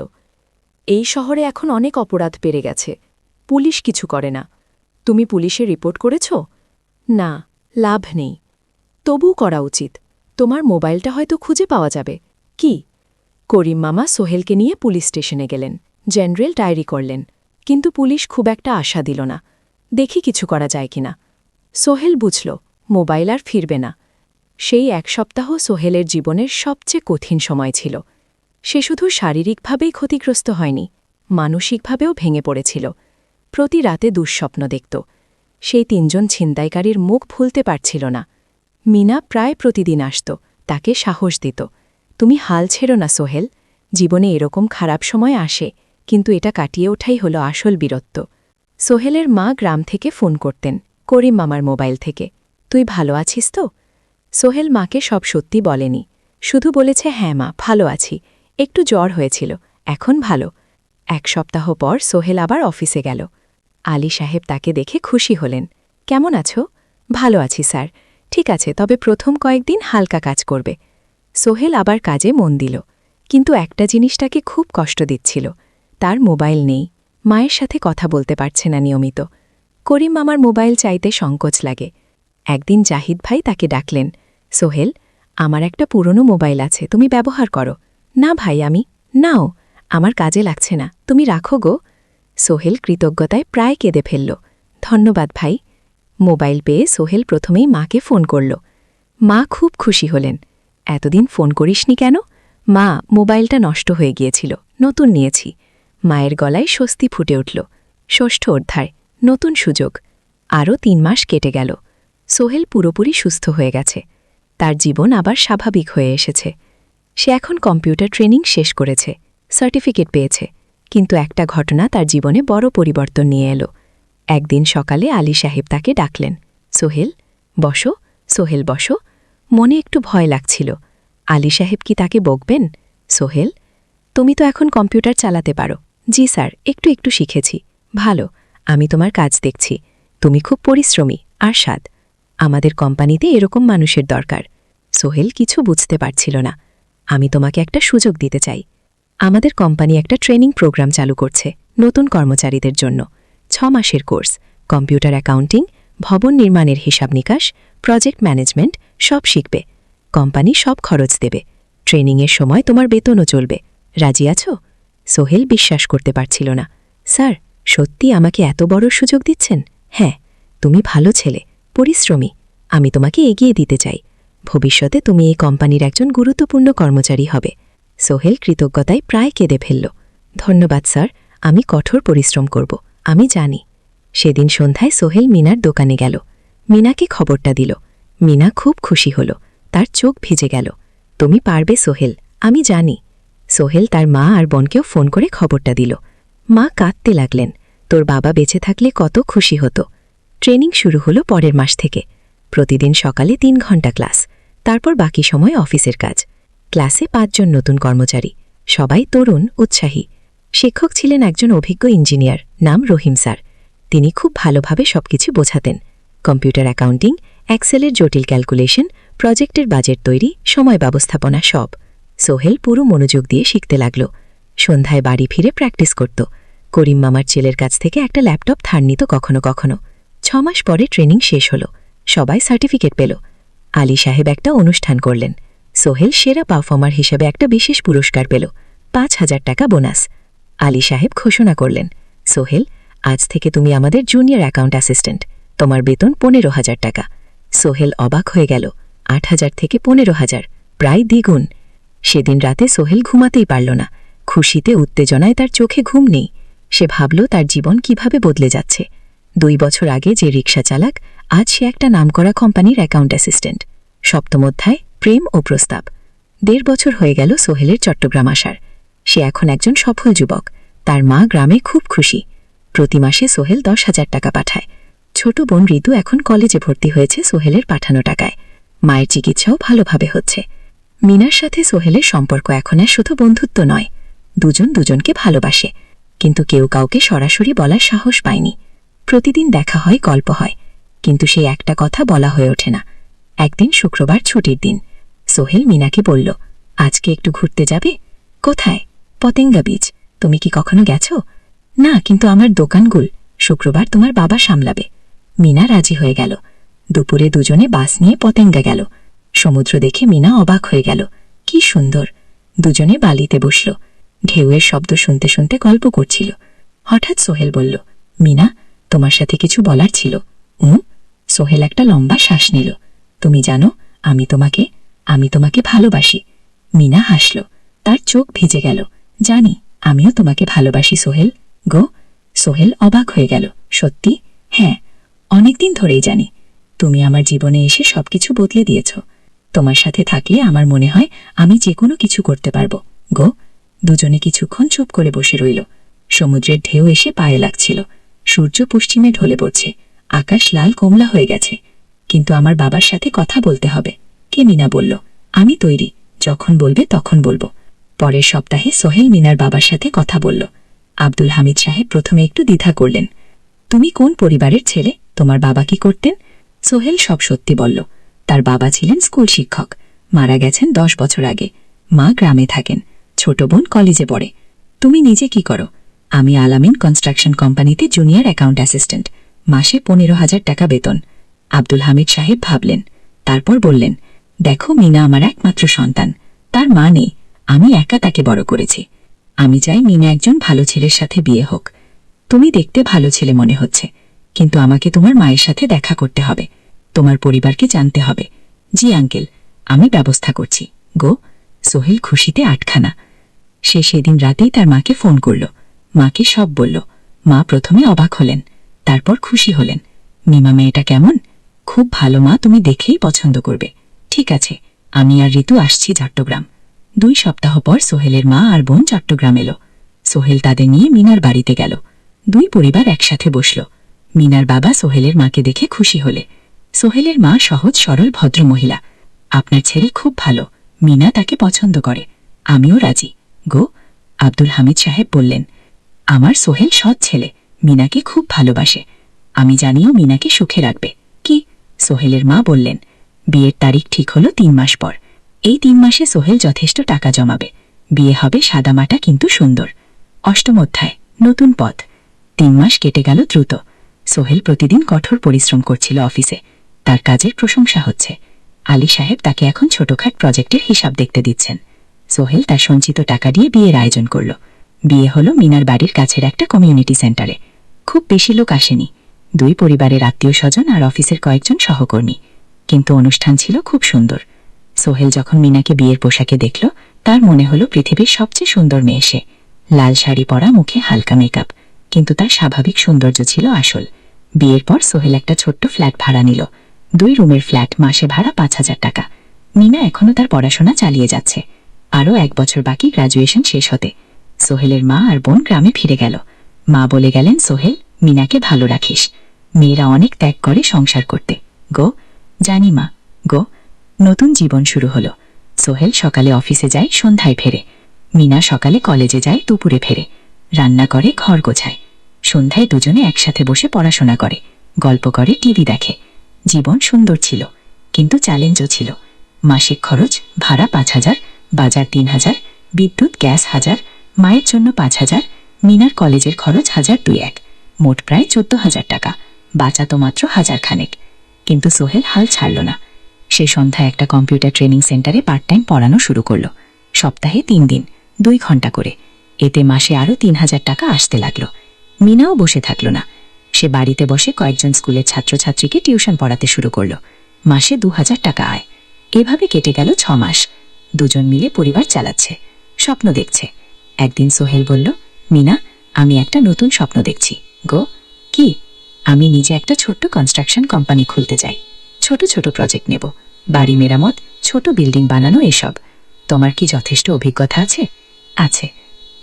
এই শহরে এখন অনেক অপরাধ বেড়ে গেছে, পুলিশ কিছু করে না। তুমি পুলিশে রিপোর্ট করেছ? না, লাভ নেই। তবু করা উচিত। তোমার মোবাইলটা হয়তো খুঁজে পাওয়া যাবে। কি? করিম মামা সোহেলকে নিয়ে পুলিশ স্টেশনে গেলেন। জেনারেল ডায়েরি করলেন, কিন্তু পুলিশ খুব একটা আশা দিল না। দেখি কিছু করা যায় কিনা। সোহেল বুঝল মোবাইল আর ফিরবে না। সেই 1 সপ্তাহ সোহেলের জীবনের সবচেয়ে কঠিন সময় ছিল। সে শুধু শারীরিকভাবেই ক্ষতিগ্রস্ত হয়নি, মানসিকভাবেও ভেঙে পড়েছিল। প্রতি রাতে দুঃস্বপ্ন দেখত। সেই 3 জন ছিনতাইকারীর মুখ ভুলতে পারছিল না। মিনা প্রায় প্রতিদিন আসত, তাকে সাহস দিত। তুমি হাল ছেড়ো না সোহেল, জীবনে এরকম খারাপ সময় আসে, কিন্তু এটা কাটিয়ে ওঠাই হলো আসল বীরত্ব। সোহেলের মা গ্রাম থেকে ফোন করতেন, করিম মামার মোবাইল থেকে। তুই ভালো আছিস তো? সোহেল মাকে সব সত্যি বলেনি, শুধু বলেছে, হ্যাঁ মা, ভালো আছি, একটু জ্বর হয়েছিল, এখন ভালো। 1 সপ্তাহ পর সোহেল আবার অফিসে গেল। আলী সাহেব তাকে দেখে খুশি হলেন। কেমন আছো? ভালো আছি স্যার। ঠিক আছে, তবে প্রথম কয়েকদিন হালকা কাজ করবে। সোহেল আবার কাজে মন দিল, কিন্তু একটা জিনিস তাকে খুব কষ্ট দিচ্ছিল। তার মোবাইল নেই, মায়ের সাথে কথা বলতে পারছে না নিয়মিত। করিম মামার মোবাইল চাইতে সংকোচ লাগে। একদিন জাহিদ ভাই তাকে ডাকলেন, সোহেল, আমার একটা পুরনো মোবাইল আছে, তুমি ব্যবহার করো। না ভাই, আমি। নাও, আমার কাজে লাগছে না, তুমি রাখো গো। সোহেল কৃতজ্ঞতায় প্রায় কেঁদে ফেলল। ধন্যবাদ ভাই। মোবাইল পেয়ে সোহেল প্রথমেই মাকে ফোন করল। মা খুব খুশি হলেন। এতদিন ফোন করিসনি কেন? মা, মোবাইলটা নষ্ট হয়ে গিয়েছিল, নতুন নিয়েছি। মায়ের গলায় স্বস্তি ফুটে উঠল। ষষ্ঠ অধ্যায়, নতুন সুযোগ। আরও 3 মাস কেটে গেল। সোহেল পুরোপুরি সুস্থ হয়ে গেছে। তার জীবন আবার স্বাভাবিক হয়ে এসেছে। সে এখন কম্পিউটার ট্রেনিং শেষ করেছে, সার্টিফিকেট পেয়েছে, কিন্তু একটা ঘটনা তার জীবনে বড় পরিবর্তন নিয়ে এলো। একদিন সকালে আলী সাহেব তাকে ডাকলেন, সোহেল বসো। সোহেল বসো। মনে একটু ভয় লাগছিল। আলী সাহেব কি তাকে বকবেন? সোহেল, তুমি তো এখন কম্পিউটার চালাতে পারো। জি স্যার, একটু একটু শিখেছি। ভালো, আমি তোমার কাজ দেখছি। তুমি খুব পরিশ্রমী আর স্বাদ। আমাদের কোম্পানিতে এরকম মানুষের দরকার। সোহেল কিছু বুঝতে পারছিল না। আমি তোমাকে একটা সুযোগ দিতে চাই। আমাদের কোম্পানি একটা ট্রেনিং প্রোগ্রাম চালু করছে নতুন কর্মচারীদের জন্য। 6 মাসের কোর্স, কম্পিউটার অ্যাকাউন্টিং, ভবন নির্মাণের হিসাব নিকাশ, প্রজেক্ট ম্যানেজমেন্ট সব শিখবে। কোম্পানি সব খরচ দেবে। ট্রেনিংয়ের সময় তোমার বেতনও চলবে। রাজি আছো? সোহেল বিশ্বাস করতে পারছিল না। স্যার, সত্যি আমাকে এত বড় সুযোগ দিচ্ছেন? হ্যাঁ, তুমি ভালো ছেলে, পরিশ্রমী। আমি তোমাকে এগিয়ে দিতে চাই। ভবিষ্যতে তুমি এই কোম্পানির একজন গুরুত্বপূর্ণ কর্মচারী হবে। সোহেল কৃতজ্ঞতায় প্রায় কেঁদে ফেলল। ধন্যবাদ স্যার, আমি কঠোর পরিশ্রম করব, আমি জানি। সেদিন সন্ধ্যায় সোহেল মিনার দোকানে গেল। মিনাকে খবরটা দিল। মিনা খুব খুশি হল, তার চোখ ভিজে গেল। তুমি পারবে সোহেল, আমি জানি। সোহেল তার মা আর বোনকেও ফোন করে খবরটা দিল। মা কাঁদতে লাগলেন, তোর বাবা বেঁচে থাকলে কত খুশি হতো। ট্রেনিং শুরু হলো পরের মাস থেকে। প্রতিদিন সকালে 3 ঘন্টা ক্লাস, তারপর বাকি সময় অফিসের কাজ। ক্লাসে 5 জন নতুন কর্মচারী, সবাই তরুণ, উৎসাহী। শিক্ষক ছিলেন একজন অভিজ্ঞ ইঞ্জিনিয়ার, নাম রহিম স্যার। তিনি খুব ভালোভাবে সবকিছু বোঝাতেন। কম্পিউটার অ্যাকাউন্টিং, এক্সেলের জটিল ক্যালকুলেশন, প্রজেক্টের বাজেট তৈরি, সময় ব্যবস্থাপনা সব। সোহেল পুরো মনোযোগ দিয়ে শিখতে লাগল। সন্ধ্যায় বাড়ি ফিরে প্র্যাকটিস করত। করিম মামার ছেলের কাছ থেকে একটা ল্যাপটপ ধার নিত কখনো কখনো। 6 মাস পরে ট্রেনিং শেষ হল, সবাই সার্টিফিকেট পেল। আলী সাহেব একটা অনুষ্ঠান করলেন। সোহেল সেরা পারফর্মার হিসেবে একটা বিশেষ পুরস্কার পেল, 5,000 টাকা বোনাস। আলী সাহেব ঘোষণা করলেন, সোহেল, আজ থেকে তুমি আমাদের জুনিয়র অ্যাকাউন্ট অ্যাসিস্ট্যান্ট। তোমার বেতন 15,000 টাকা। সোহেল অবাক হয়ে গেল। 8,000 থেকে 15,000, প্রায় দ্বিগুণ। সেদিন রাতে সোহেল ঘুমাতেই পারল না। খুশিতে উত্তেজনায় তার চোখে ঘুম নেই। সে ভাবল তার জীবন কিভাবে বদলে যাচ্ছে। 2 বছর আগে যে রিকশা চালাক, আজ সে একটা নামকরা কোম্পানির অ্যাকাউন্ট অ্যাসিস্ট্যান্ট। 7ম অধ্যায়, প্রেম ও প্রস্তাব। 1.5 বছর হয়ে গেল সোহেলের চট্টগ্রাম আসার। সে এখন একজন সফল যুবক। তার মা গ্রামে খুব খুশি। প্রতি মাসে সোহেল 10,000 টাকা পাঠায়। ছোট বোন ঋতু এখন কলেজে ভর্তি হয়েছে সোহেলের পাঠানো টাকায়। মায়ের চিকিৎসাও ভালোভাবে হচ্ছে। মিনার সাথে সোহেলের সম্পর্ক এখন আর শুধু বন্ধুত্ব নয়, দুজন দুজনকে ভালোবাসে। কিন্তু কেউ কাউকে সরাসরি বলার সাহস পায়নি। প্রতিদিন দেখা হয়, গল্প হয়, কিন্তু সেই একটা কথা বলা হয়ে ওঠে না। একদিন শুক্রবার ছুটির দিন। সোহেল মিনাকে বলল, আজকে একটু ঘুরতে যাবে? কোথায়? পতেঙ্গা বিচ। তুমি কি কখনো গেছো? না, কিন্তু আমার দোকানগুল শুক্রবার তোমার বাবা সামলাবে। মিনা রাজি হয়ে গেল। দুপুরে দুজনে বাস নিয়ে পতেঙ্গা গেল। সমুদ্র দেখে মিনা অবাক হয়ে গেল। কি সুন্দর! দুজনে বালিতে বসল। ঢেউয়ের শব্দ শুনতে শুনতে গল্প করছিল। হঠাৎ সোহেল বলল, মিনা, তোমার সাথে কিছু বলার ছিল। সোহেল একটা লম্বা শ্বাস নিল। তুমি জানো, আমি তোমাকে ভালোবাসি। মিনা হাসল, তার চোখ ভিজে গেল। জানি, আমিও তোমাকে ভালোবাসি সোহেল। গো! সোহেল অবাক হয়ে গেল। সত্যি? হ্যাঁ, অনেকদিন ধরেই জানি। তুমি আমার জীবনে এসে সবকিছু বদলে দিয়েছ। তোমার সাথে থাকলে আমার মনে হয় আমি যে কোনো কিছু করতে পারবো। গো! দুজনে কিছুক্ষণ চুপ করে বসে রইল। সমুদ্রের ঢেউ এসে পায়ে লাগছিল। সূর্য পশ্চিমে ঢলে পড়ছে। আকাশ লাল কমলা হয়ে গেছে। কিন্তু আমার বাবার সাথে কথা বলতে হবে। কে? মিনা বলল, আমি তৈরি, যখন বলবে তখন বলবো। পরের সপ্তাহে সোহেল মিনার বাবার সাথে কথা বলল। আব্দুল হামিদ সাহেব প্রথমে একটু দ্বিধা করলেন। তুমি কোন পরিবারের ছেলে? তোমার বাবা কি করতেন? সোহেল সব সত্যি বলল। তার বাবা ছিলেন স্কুল শিক্ষক, মারা গেছেন 10 বছর আগে। মা গ্রামে থাকেন, ছোট বোন কলেজে পড়ে। তুমি নিজে কি করো? আমি আলামিন কনস্ট্রাকশন কোম্পানিতে জুনিয়র অ্যাকাউন্ট অ্যাসিস্ট্যান্ট, মাসে 15,000 টাকা বেতন। আব্দুল হামিদ সাহেব ভাবলেন, তারপর বললেন, দেখো, মিনা আমার একমাত্র সন্তান। তার মা নেই, আমি একা তাকে বড় করেছি। আমি চাই মিনা একজন ভালো ছেলের সাথে বিয়ে হোক। তুমি দেখতে ভালো ছেলে মনে হচ্ছে, কিন্তু আমাকে তোমার মায়ের সাথে দেখা করতে হবে। তোমার পরিবারকে জানতে হবে। জি আঙ্কেল, আমি ব্যবস্থা করছি। গো! সোহেল খুশিতে আটখানা। সে সেদিন রাতেই তার মাকে ফোন করল। মাকে সব বলল। মা প্রথমে অবাক হলেন, তারপর খুশি হলেন। মিমা মেয়েটা কেমন? খুব ভালো মা, তুমি দেখেই পছন্দ করবে। ঠিক আছে, আমি আর ঋতু আসছি চট্টগ্রাম। 2 সপ্তাহ পর সোহেলের মা আর বোন চট্টগ্রাম এলো। সোহেল তাদের নিয়ে মিনার বাড়িতে গেল। দুই পরিবার একসাথে বসল। মিনার বাবা সোহেলের মাকে দেখে খুশি হলে। সোহেলের মা সহজ সরল ভদ্র মহিলা। আপনার ছেলে খুব ভালো, মিনা তাকে পছন্দ করে, আমিও রাজি গো। আব্দুল হামিদ সাহেব বললেন, আমার সোহেল সৎ ছেলে, মিনাকে খুব ভালোবাসে, আমি জানিও মিনাকে সুখে রাখবে। কি? সোহেলের মা বললেন, বিয়ের তারিখ ঠিক হলো 3 মাস পর। এই 3 মাসে সোহেল যথেষ্ট টাকা জমাবে, বিয়ে হবে সাদামাটা কিন্তু সুন্দর। অষ্টম অধ্যায়, নতুন পথ। 3 মাস কেটে গেল দ্রুত। সোহেল প্রতিদিন কঠোর পরিশ্রম করছিল অফিসে, তার কাজের প্রশংসা হচ্ছে। আলী সাহেব তাকে এখন ছোটখাট প্রজেক্টের হিসাব দেখতে দিচ্ছেন। সোহেল তার সঞ্চিত টাকা দিয়ে বিয়ের আয়োজন করল। বিয়ে হলো মিনার বাড়ির কাছের একটা কমিউনিটি সেন্টারে। খুব বেশি লোক আসেনি, 2 পরিবারের আত্মীয় স্বজন আর অফিসের কয়েকজন সহকর্মী। কিন্তু অনুষ্ঠান ছিল খুব সুন্দর। সোহেল যখন মিনাকে বিয়ের পোশাকে দেখল, তার মনে হলো পৃথিবীর সবচেয়ে সুন্দর মেয়ে সে। লাল শাড়ি পরা, মুখে হালকা মেকআপ, কিন্তু তার স্বাভাবিক সৌন্দর্য ছিল আসল। বিয়ের পর সোহেল একটা ছোট্ট ফ্ল্যাট ভাড়া নিল। 2 রুমের ফ্ল্যাট, মাসে ভাড়া 5,000 টাকা। মিনা এখনো তার পড়াশোনা চালিয়ে যাচ্ছে, আরও 1 বছর বাকি গ্র্যাজুয়েশন শেষ হতে। সোহেলের মা আর বোন গ্রামে ফিরে গেল। মা বলে গেলেন, সোহেল, মিনাকে ভালো রাখিস, মেয়েরা অনেক ত্যাগ করে সংসার করতে গো। জানি মা গো। নতুন জীবন শুরু হলো। সোহেল সকালে অফিসে যায়, সন্ধ্যায় ফেরে। মিনা সকালে কলেজে যায়, দুপুরে ফেরে। রান্না করে, ঘর গোছায়। সন্ধ্যায় দুজনে একসাথে বসে পড়াশোনা করে, গল্প করে, টিভি দেখে। জীবন সুন্দর ছিল, কিন্তু চ্যালেঞ্জও ছিল। মাসিক খরচ, ভাড়া 5,000, বাজার 3,000, বিদ্যুৎ গ্যাস 1,000, মায়ের জন্য 5,000, মিনার কলেজের খরচ 1,000-2,1, মোট প্রায় 14,000 টাকা। বাঁচাতো মাত্র 1,000 খানেক। কিন্তু সোহেল হাল ছাড়ল না। সে সন্ধ্যায় একটা কম্পিউটার ট্রেনিং সেন্টারে পার্ট টাইম পড়ানো শুরু করল। সপ্তাহে 3 দিন, 2 ঘন্টা করে। এতে মাসে আরও 3,000 টাকা আসতে লাগলো। মিনাও বসে থাকল না। সে বাড়িতে বসে কয়েকজন স্কুলের ছাত্রছাত্রীকে টিউশন পড়াতে শুরু করল। মাসে 2,000 টাকা আয়। এভাবে কেটে গেল 6 মাস। দুজন মিলে পরিবার চালাচ্ছে, স্বপ্ন দেখছে। একদিন সোহেল বলল, মিনা, আমি একটা নতুন স্বপ্ন দেখছি গো। কি? আমি নিজে একটা ছোট্ট কনস্ট্রাকশন কোম্পানি খুলতে চাই। ছোট ছোট প্রজেক্ট নেব, বাড়ি মেরামত, ছোট বিল্ডিং বানানো, এসব। তোমার কি যথেষ্ট অভিজ্ঞতা আছে? আছে,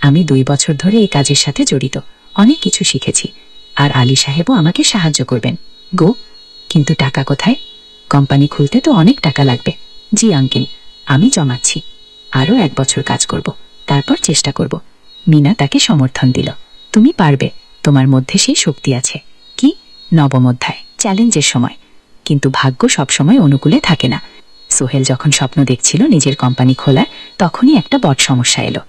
আমি 2 বছর ধরে এই কাজের সাথে জড়িত, অনেক কিছু শিখেছি। আর আলী সাহেবও আমাকে সাহায্য করবেন গো। কিন্তু টাকা কোথায়? কোম্পানি খুলতে তো অনেক টাকা লাগবে। জি আঙ্কেল, আমি জমাচ্ছি, আরও 1 বছর কাজ করব, তারপর চেষ্টা করব। মিনা তাকে সমর্থন দিল। তুমি পারবে, তোমার মধ্যে সেই শক্তি আছে। কি? নবম অধ্যায়, চ্যালেঞ্জের সময়। কিন্তু ভাগ্য সবসময় অনুকূলে থাকে না। সোহেল যখন স্বপ্ন দেখছিল নিজের কোম্পানি খোলার, তখনই একটা বড় সমস্যা এলো।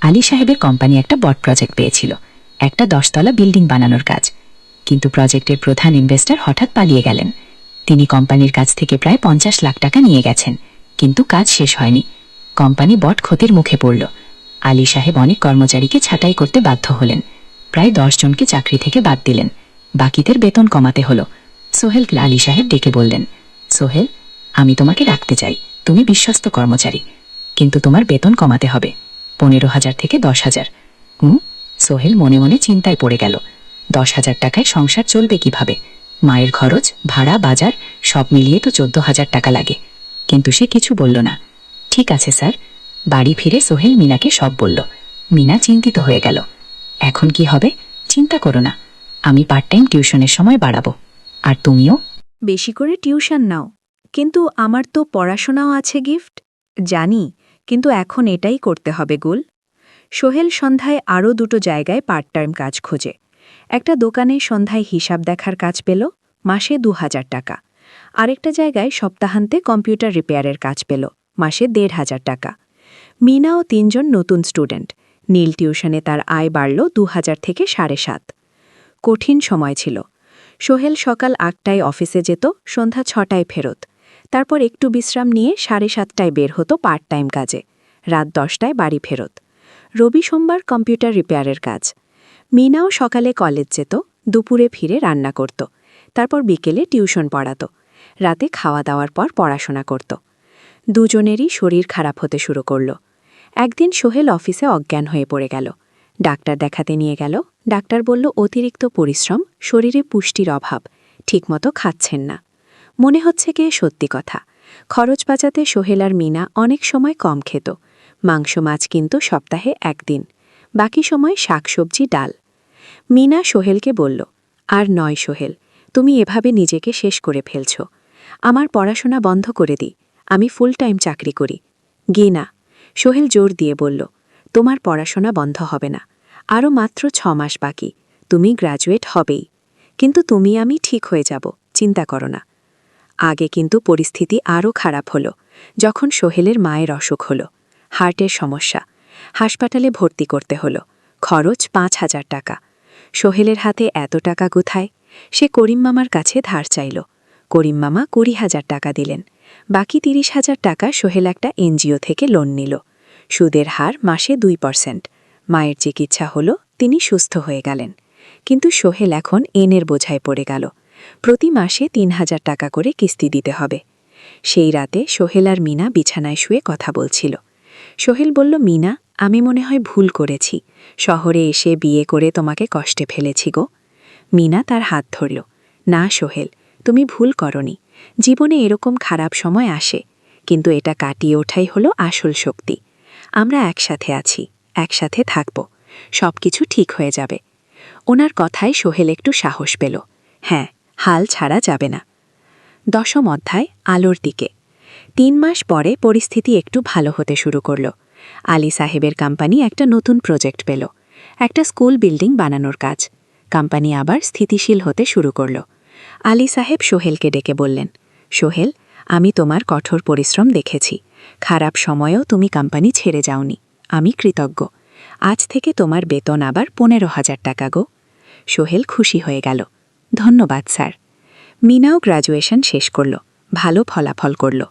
আলী সাহেবের কোম্পানি একটা বড় প্রজেক্ট পেয়েছিল, একটা 10 তলা বিল্ডিং বানানোর কাজ। কিন্তু প্রজেক্টের প্রধান ইনভেস্টর হঠাৎ পালিয়ে গেলেন। তিনি কোম্পানির কাছ থেকে প্রায় 50 লাখ টাকা নিয়ে গেছেন, কিন্তু কাজ শেষ হয়নি। কোম্পানি বড় ক্ষতির মুখে পড়ল। আলী সাহেব অনেক কর্মচারীকে ছাঁটাই করতে বাধ্য হলেন। প্রায় 10 জনকে চাকরি থেকে বাদ দিলেন। বাকিদের বেতন কমাতে হলো। সোহেলকে আলী সাহেব ডেকে বললেন, সোহেল, আমি তোমাকে রাখতে চাই, তুমি বিশ্বস্ত কর্মচারী, কিন্তু তোমার বেতন কমাতে হবে, 15,000 থেকে 10,000। সোহেল মনে মনে চিন্তায় পড়ে গেল। 10,000 টাকায় সংসার চলবে কিভাবে? মায়ের খরচ, ভাড়া, বাজার সব মিলিয়ে তো 14,000 টাকা লাগে। কিন্তু সে কিছু বলল না। ঠিক আছে স্যার। বাড়ি ফিরে সোহেল মিনাকে সব বলল। মিনা চিন্তিত হয়ে গেল। এখন কি হবে? চিন্তা করো না, আমি পার্ট টাইম টিউশনের সময় বাড়াবো, আর তুমিও বেশি করে টিউশন নাও। কিন্তু আমার তো পড়াশোনাও আছে গিফট। জানি, কিন্তু এখন এটাই করতে হবে গুল। সোহেল সন্ধ্যায় আরও 2টো জায়গায় পার্ট টাইম কাজ খোঁজে। একটা দোকানে সন্ধ্যায় হিসাব দেখার কাজ পেল, মাসে 2,000 টাকা। আরেকটা জায়গায় সপ্তাহান্তে কম্পিউটার রিপেয়ারের কাজ পেল, মাসে 1,500 টাকা। মিনা ও 3 জন নতুন স্টুডেন্ট। নীল টিউশনে তার আয় বাড়ল 2,000 থেকে 7,500। কঠিন সময় ছিল। সোহেল সকাল 8টায় অফিসে যেত, সন্ধ্যা 6টায় ফেরত। তারপর একটু বিশ্রাম নিয়ে 7:30টায় বের হতো পার্ট টাইম কাজে। রাত 10টায় বাড়ি ফেরত। রবি সোমবার কম্পিউটার রিপেয়ারের কাজ। মিনাও সকালে কলেজ যেত, দুপুরে ফিরে রান্না করত। তারপর বিকেলে টিউশন পড়াত। রাতে খাওয়া দাওয়ার পর পড়াশোনা করত। দুজনেরই শরীর খারাপ হতে শুরু করল। একদিন সোহেল অফিসে অজ্ঞান হয়ে পড়ে গেল। ডাক্তার দেখাতে নিয়ে গেল। ডাক্তার বলল, অতিরিক্ত পরিশ্রম, শরীরে পুষ্টির অভাব, ঠিকমতো খাচ্ছেন না। মনে হচ্ছে কে সত্যি কথা। খরচ বাঁচাতে সোহেল আর মিনা অনেক সময় কম খেত। মাংস মাছ কিন্তু সপ্তাহে 1 দিন। বাকি সময় শাকসবজি ডাল। মিনা সোহেলকে বলল, আর নয় সোহেল, তুমি এভাবে নিজেকে শেষ করে ফেলছ। আমার পড়াশোনা বন্ধ করে দিই, আমি ফুল টাইম চাকরি করি। না, সোহেল জোর দিয়ে বলল, তোমার পড়াশোনা বন্ধ হবে না, আরও মাত্র 6 মাস বাকি, তুমি গ্র্যাজুয়েট হবেই। কিন্তু তুমি আমি ঠিক হয়ে যাব, চিন্তা করো না। আগে কিন্তু পরিস্থিতি আরও খারাপ হলো যখন সোহেলের মায়ের অসুখ হলো, হার্টের সমস্যা। হাসপাতালে ভর্তি করতে হলো, খরচ 5,000 টাকা। সোহেলের হাতে এত টাকা কোথায়? সে করিম মামার কাছে ধার চাইল। করিম মামা 20,000 টাকা দিলেন। বাকি 30,000 টাকা সোহেল একটা এনজিও থেকে লোন নিল। সুদের হার মাসে 2%। মায়ের চিকিৎসা হলো, তিনি সুস্থ হয়ে গেলেন। কিন্তু সোহেল এখন এনের বোঝায় পড়ে গেল। প্রতি মাসে 3,000 টাকা করে কিস্তি দিতে হবে। সেই রাতে সোহেল আর মিনা বিছানায় শুয়ে কথা বলছিল। সোহেল বলল, মিনা, আমি মনে হয় ভুল করেছি, শহরে এসে বিয়ে করে তোমাকে কষ্টে ফেলেছি গো। মিনা তার হাত ধরল। না সোহেল, তুমি ভুল করনি। জীবনে এরকম খারাপ সময় আসে, কিন্তু এটা কাটিয়ে ওঠাই হলো আসল শক্তি। আমরা একসাথে আছি, একসাথে থাকব, সবকিছু ঠিক হয়ে যাবে। ওনার কথায় সোহেল একটু সাহস পেল। হ্যাঁ, হাল ছাড়া যাবে না। 10ম অধ্যায়, আলোর দিকে। 3 মাস পরে পরিস্থিতি একটু ভালো হতে শুরু করল। আলী সাহেবের কোম্পানি একটা নতুন প্রজেক্ট পেল, একটা স্কুল বিল্ডিং বানানোর কাজ। কোম্পানি আবার স্থিতিশীল হতে শুরু করল। আলী সাহেব সোহেলকে ডেকে বললেন, সোহেল, আমি তোমার কঠোর পরিশ্রম দেখেছি। খারাপ সময়েও তুমি কোম্পানি ছেড়ে যাওনি, আমি কৃতজ্ঞ। আজ থেকে তোমার বেতন আবার 15,000 টাকা গো। সোহেল খুশি হয়ে গেল। ধন্যবাদ স্যার। মিনাও গ্র্যাজুয়েশন শেষ করল, ভালো ফলাফল করল।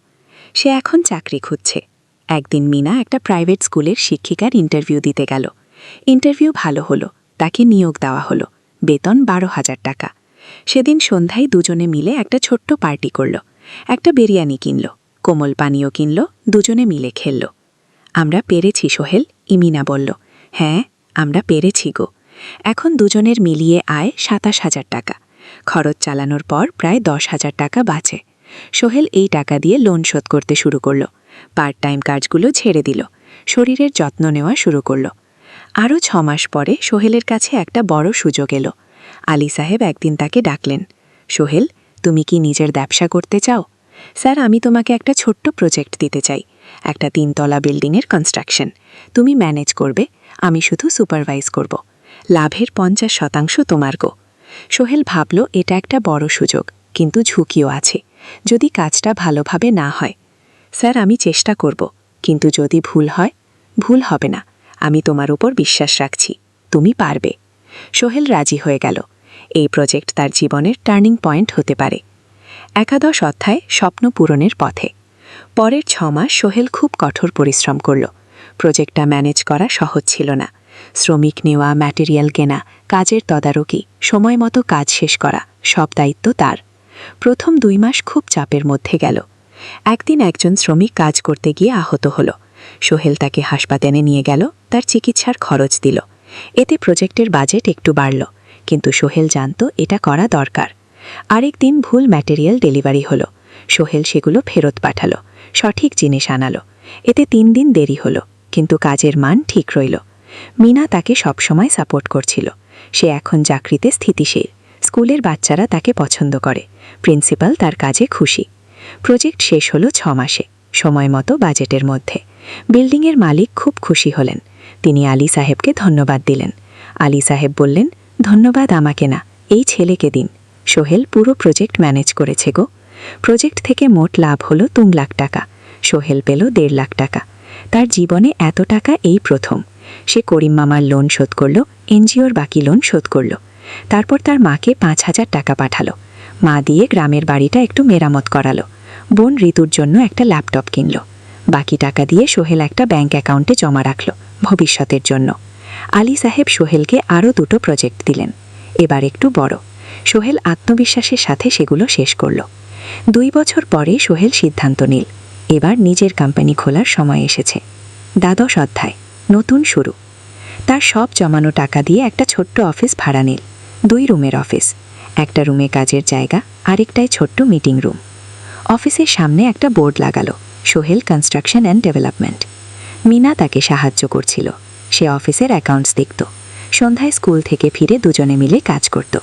সে এখন চাকরি খুঁজছে। একদিন মিনা একটা প্রাইভেট স্কুলের শিক্ষিকার ইন্টারভিউ দিতে গেল। ইন্টারভিউ ভালো হলো, তাকে নিয়োগ দেওয়া হলো, বেতন 12,000 টাকা। সেদিন সন্ধ্যায় দুজনে মিলে একটা ছোট্ট পার্টি করল। একটা বিরিয়ানি কিনল, কোমল পানীয় কিনল, দুজনে মিলে খেলল। আমরা পেরেছি সোহেল, ইমিনা বলল। হ্যাঁ, আমরা পেরেছি গো। এখন দুজনের মিলিয়ে আয় 27,000 টাকা। খরচ চালানোর পর প্রায় 10,000 টাকা বাঁচে। সোহেল এই টাকা দিয়ে লোন শোধ করতে শুরু করল। পার্ট টাইম কাজগুলো ছেড়ে দিল, শরীরের যত্ন নেওয়া শুরু করল। আরও 6 মাস পরে সোহেলের কাছে একটা বড় সুযোগ এলো। আলী সাহেব একদিন তাকে ডাকলেন। সোহেল, তুমি কি নিজের ব্যবসা করতে চাও? স্যার, আমি তোমাকে একটা ছোট্ট প্রজেক্ট দিতে চাই, একটা 3 তলা বিল্ডিংয়ের কনস্ট্রাকশন। তুমি ম্যানেজ করবে, আমি শুধু সুপারভাইজ করব। লাভের 50% তোমার গো। সোহেল ভাবল এটা একটা বড় সুযোগ, কিন্তু ঝুঁকিও আছে। যদি কাজটা ভালোভাবে না হয়? স্যার, আমি চেষ্টা করব, কিন্তু যদি ভুল হয়? ভুল হবে না, আমি তোমার উপর বিশ্বাস রাখছি, তুমি পারবে। সোহেল রাজি হয়ে গেল। এই প্রজেক্ট তার জীবনের টার্নিং পয়েন্ট হতে পারে। 11 অধ্যায়, স্বপ্ন পূরণের পথে। পরের 6 মাস সোহেল খুব কঠোর পরিশ্রম করল। প্রজেক্টটা ম্যানেজ করা সহজ ছিল না। শ্রমিক নেওয়া, ম্যাটেরিয়াল কেনা, কাজের তদারকি, সময় মতো কাজ শেষ করা, সব দায়িত্ব তার। প্রথম 2 মাস খুব চাপের মধ্যে গেল। একদিন একজন শ্রমিক কাজ করতে গিয়ে আহত হল। সোহেল তাকে হাসপাতালে নিয়ে গেল, তার চিকিৎসার খরচ দিল। এতে প্রজেক্টের বাজেট একটু বাড়ল, কিন্তু সোহেল জানত এটা করা দরকার। আরেক দিন ভুল ম্যাটেরিয়াল ডেলিভারি হলো। সোহেল সেগুলো ফেরত পাঠালো, সঠিক জিনিস আনালো। এতে 3 দিন দেরি হলো, কিন্তু কাজের মান ঠিক রইল। মিনা তাকে সবসময় সাপোর্ট করছিল। সে এখন চাকরিতে স্থিতিশীল, স্কুলের বাচ্চারা তাকে পছন্দ করে, প্রিন্সিপাল তার কাজে খুশি। প্রজেক্ট শেষ হলো 6 মাসে, সময় মতো বাজেটের মধ্যে। বিল্ডিংয়ের মালিক খুব খুশি হলেন। তিনি আলী সাহেবকে ধন্যবাদ দিলেন। আলী সাহেব বললেন, ধন্যবাদ আমাকে না, এই ছেলেকে দিন। সোহেল পুরো প্রজেক্ট ম্যানেজ করেছে গো। প্রজেক্ট থেকে মোট লাভ হলো 2 লাখ টাকা। সোহেল পেল 1.5 লাখ টাকা। তার জীবনে এত টাকা এই প্রথম। সে করিম মামার লোন শোধ করল, এনজিওর বাকি লোন শোধ করল। তারপর তার মাকে 5,000 টাকা পাঠালো। মা দিয়ে গ্রামের বাড়িটা একটু মেরামত করালো। বোন ঋতুর জন্য একটা ল্যাপটপ কিনল। বাকি টাকা দিয়ে সোহেল একটা ব্যাংক অ্যাকাউন্টে জমা রাখল, ভবিষ্যতের জন্য। আলী সাহেব সোহেলকে আরও 2টো প্রজেক্ট দিলেন, এবার একটু বড়। সোহেল আত্মবিশ্বাসের সাথে সেগুলো শেষ করল। 2 বছর পরে সোহেল সিদ্ধান্ত নিল, এবার নিজের কোম্পানি খোলার সময় এসেছে। 12 অধ্যায়, নতুন শুরু। তার সব জমানো টাকা দিয়ে একটা ছোট্ট অফিস ভাড়া নিল। 2 রুমের অফিস, একটা রুমে কাজের জায়গা, আরেকটায় ছোট্ট মিটিং রুম। অফিসের সামনে একটা বোর্ড লাগালো, Sohel construction and development. Mina তাকে সাহায্য করছিল। সে অফিসের অ্যাকাউন্টস দেখত। সন্ধ্যায় স্কুল থেকে ফিরে দুজনে মিলে কাজ করত।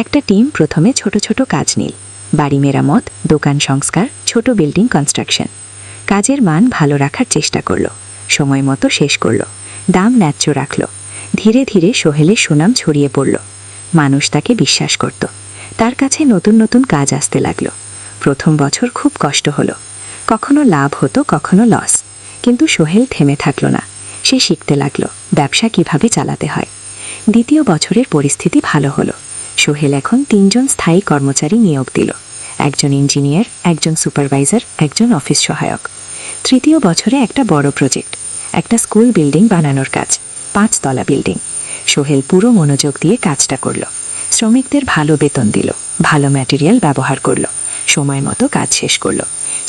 একটা টিম প্রথমে ছোট ছোট কাজ নিল, বাড়ি মেরামত, দোকান সংস্কার, ছোট বিল্ডিং কনস্ট্রাকশন। কাজের মান ভালো রাখার চেষ্টা করল, সময় মতো শেষ করল, দাম ন্যায্য রাখল। ধীরে ধীরে সোহেলের সুনাম ছড়িয়ে পড়ল। মানুষ তাকে বিশ্বাস করত। তার কাছে নতুন নতুন কাজ আসতে লাগল। প্রথম বছর খুব কষ্ট হলো, কখনো লাভ হতো, কখনো লস। কিন্তু সোহেল থেমে থাকল না। সে শিখতে লাগলো ব্যবসা কিভাবে চালাতে হয়। দ্বিতীয় বছরের পরিস্থিতি ভালো হলো। সোহেল এখন 3 জন স্থায়ী কর্মচারী নিয়োগ দিল, একজন ইঞ্জিনিয়ার, একজন সুপারভাইজার, একজন অফিস সহায়ক। তৃতীয় বছরে একটা বড় প্রজেক্ট, একটা স্কুল বিল্ডিং বানানোর কাজ, 5 তলা বিল্ডিং। সোহেল পুরো মনোযোগ দিয়ে কাজটা করল। শ্রমিকদের ভালো বেতন দিল, ভালো ম্যাটেরিয়াল ব্যবহার করল, সময় মতো কাজ শেষ করল।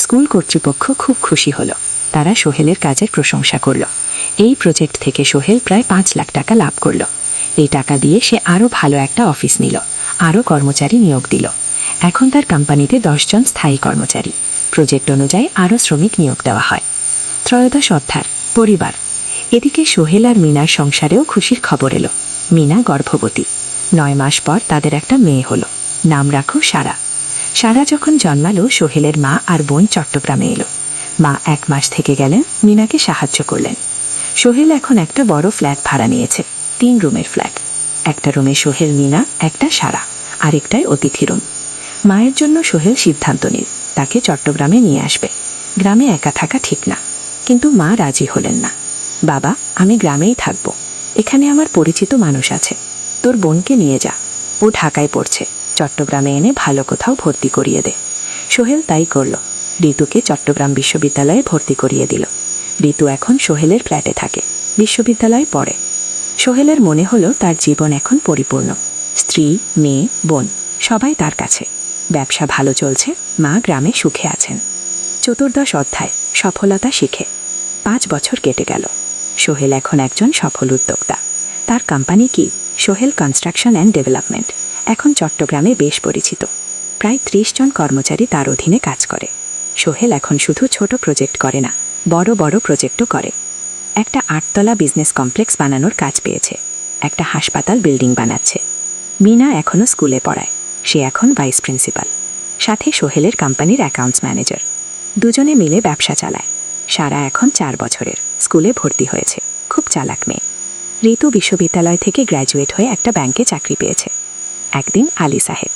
স্কুল কর্তৃপক্ষ খুব খুশি হলো। তারা সোহেলের কাজের প্রশংসা করল। এই প্রজেক্ট থেকে সোহেল প্রায় 5 লাখ টাকা লাভ করল। এই টাকা দিয়ে সে আরও ভালো একটা অফিস নিল, আরও কর্মচারী নিয়োগ দিল। এখন তার কোম্পানিতে 10 জন স্থায়ী কর্মচারী। প্রজেক্ট অনুযায়ী আরও শ্রমিক নিয়োগ দেওয়া হয়। ত্রয়োদশ অধ্যায়, পরিবার। এদিকে সোহেল আর মিনার সংসারেও খুশির খবর এলো। মিনা গর্ভবতী। 9 মাস পর তাদের একটা মেয়ে হলো। নাম রাখো সারা। সারা যখন জন্মালো, সোহেলের মা আর বোন চট্টগ্রামে এলো। মা 1 মাস থেকে গেলেন, মিনাকে সাহায্য করলেন। সোহেল এখন একটা বড় ফ্ল্যাট ভাড়া নিয়েছে, 3 রুমের ফ্ল্যাট। একটা রুমে সোহেল, মিনা, একটা সারা, আরেকটায় অতিথি রুম। মায়ের জন্য সোহেল সিদ্ধান্ত নিল তাকে চট্টগ্রামে নিয়ে আসবে। গ্রামে একা থাকা ঠিক না। কিন্তু মা রাজি হলেন না। বাবা, আমি গ্রামেই থাকব, এখানে আমার পরিচিত মানুষ আছে। তোর বোনকে নিয়ে যা, ও ঢাকায় পড়ছে, চট্টগ্রামে এনে ভালো কোথাও ভর্তি করিয়ে দে। সোহেল তাই করল। ঋতুকে চট্টগ্রাম বিশ্ববিদ্যালয়ে ভর্তি করিয়ে দিল। ঋতু এখন সোহেলের ফ্ল্যাটে থাকে, বিশ্ববিদ্যালয়ে পড়ে। সোহেলের মনে হলো তার জীবন এখন পরিপূর্ণ। স্ত্রী, মেয়ে, বোন সবাই তার কাছে। ব্যবসা ভালো চলছে, মা গ্রামে সুখে আছেন। চতুর্দশ অধ্যায়, সফলতা শিখে। 5 বছর কেটে গেল। সোহেল এখন একজন সফল উদ্যোক্তা। তার কোম্পানি কি? Sohel construction and development. এখন চট্টগ্রামে বেশ পরিচিত। প্রায় 30 জন কর্মচারী তার অধীনে কাজ করে। সোহেল এখন শুধু ছোট প্রজেক্ট করে না, বড় বড় প্রজেক্টও করে। একটা 8 তলা বিজনেস কমপ্লেক্স বানানোর কাজ পেয়েছে, একটা হাসপাতাল বিল্ডিং বানাচ্ছে। মিনা এখনও স্কুলে পড়ায়, সে এখন ভাইস প্রিন্সিপাল। সাথে সোহেলের কোম্পানির অ্যাকাউন্টস ম্যানেজার। দুজনে মিলে ব্যবসা চালায়। সারা এখন 4 বছরের, স্কুলে ভর্তি হয়েছে, খুব চালাক মেয়ে। ঋতু বিশ্ববিদ্যালয় থেকে গ্র্যাজুয়েট হয়ে একটা ব্যাংকে চাকরি পেয়েছে। একদিন আলী সাহেব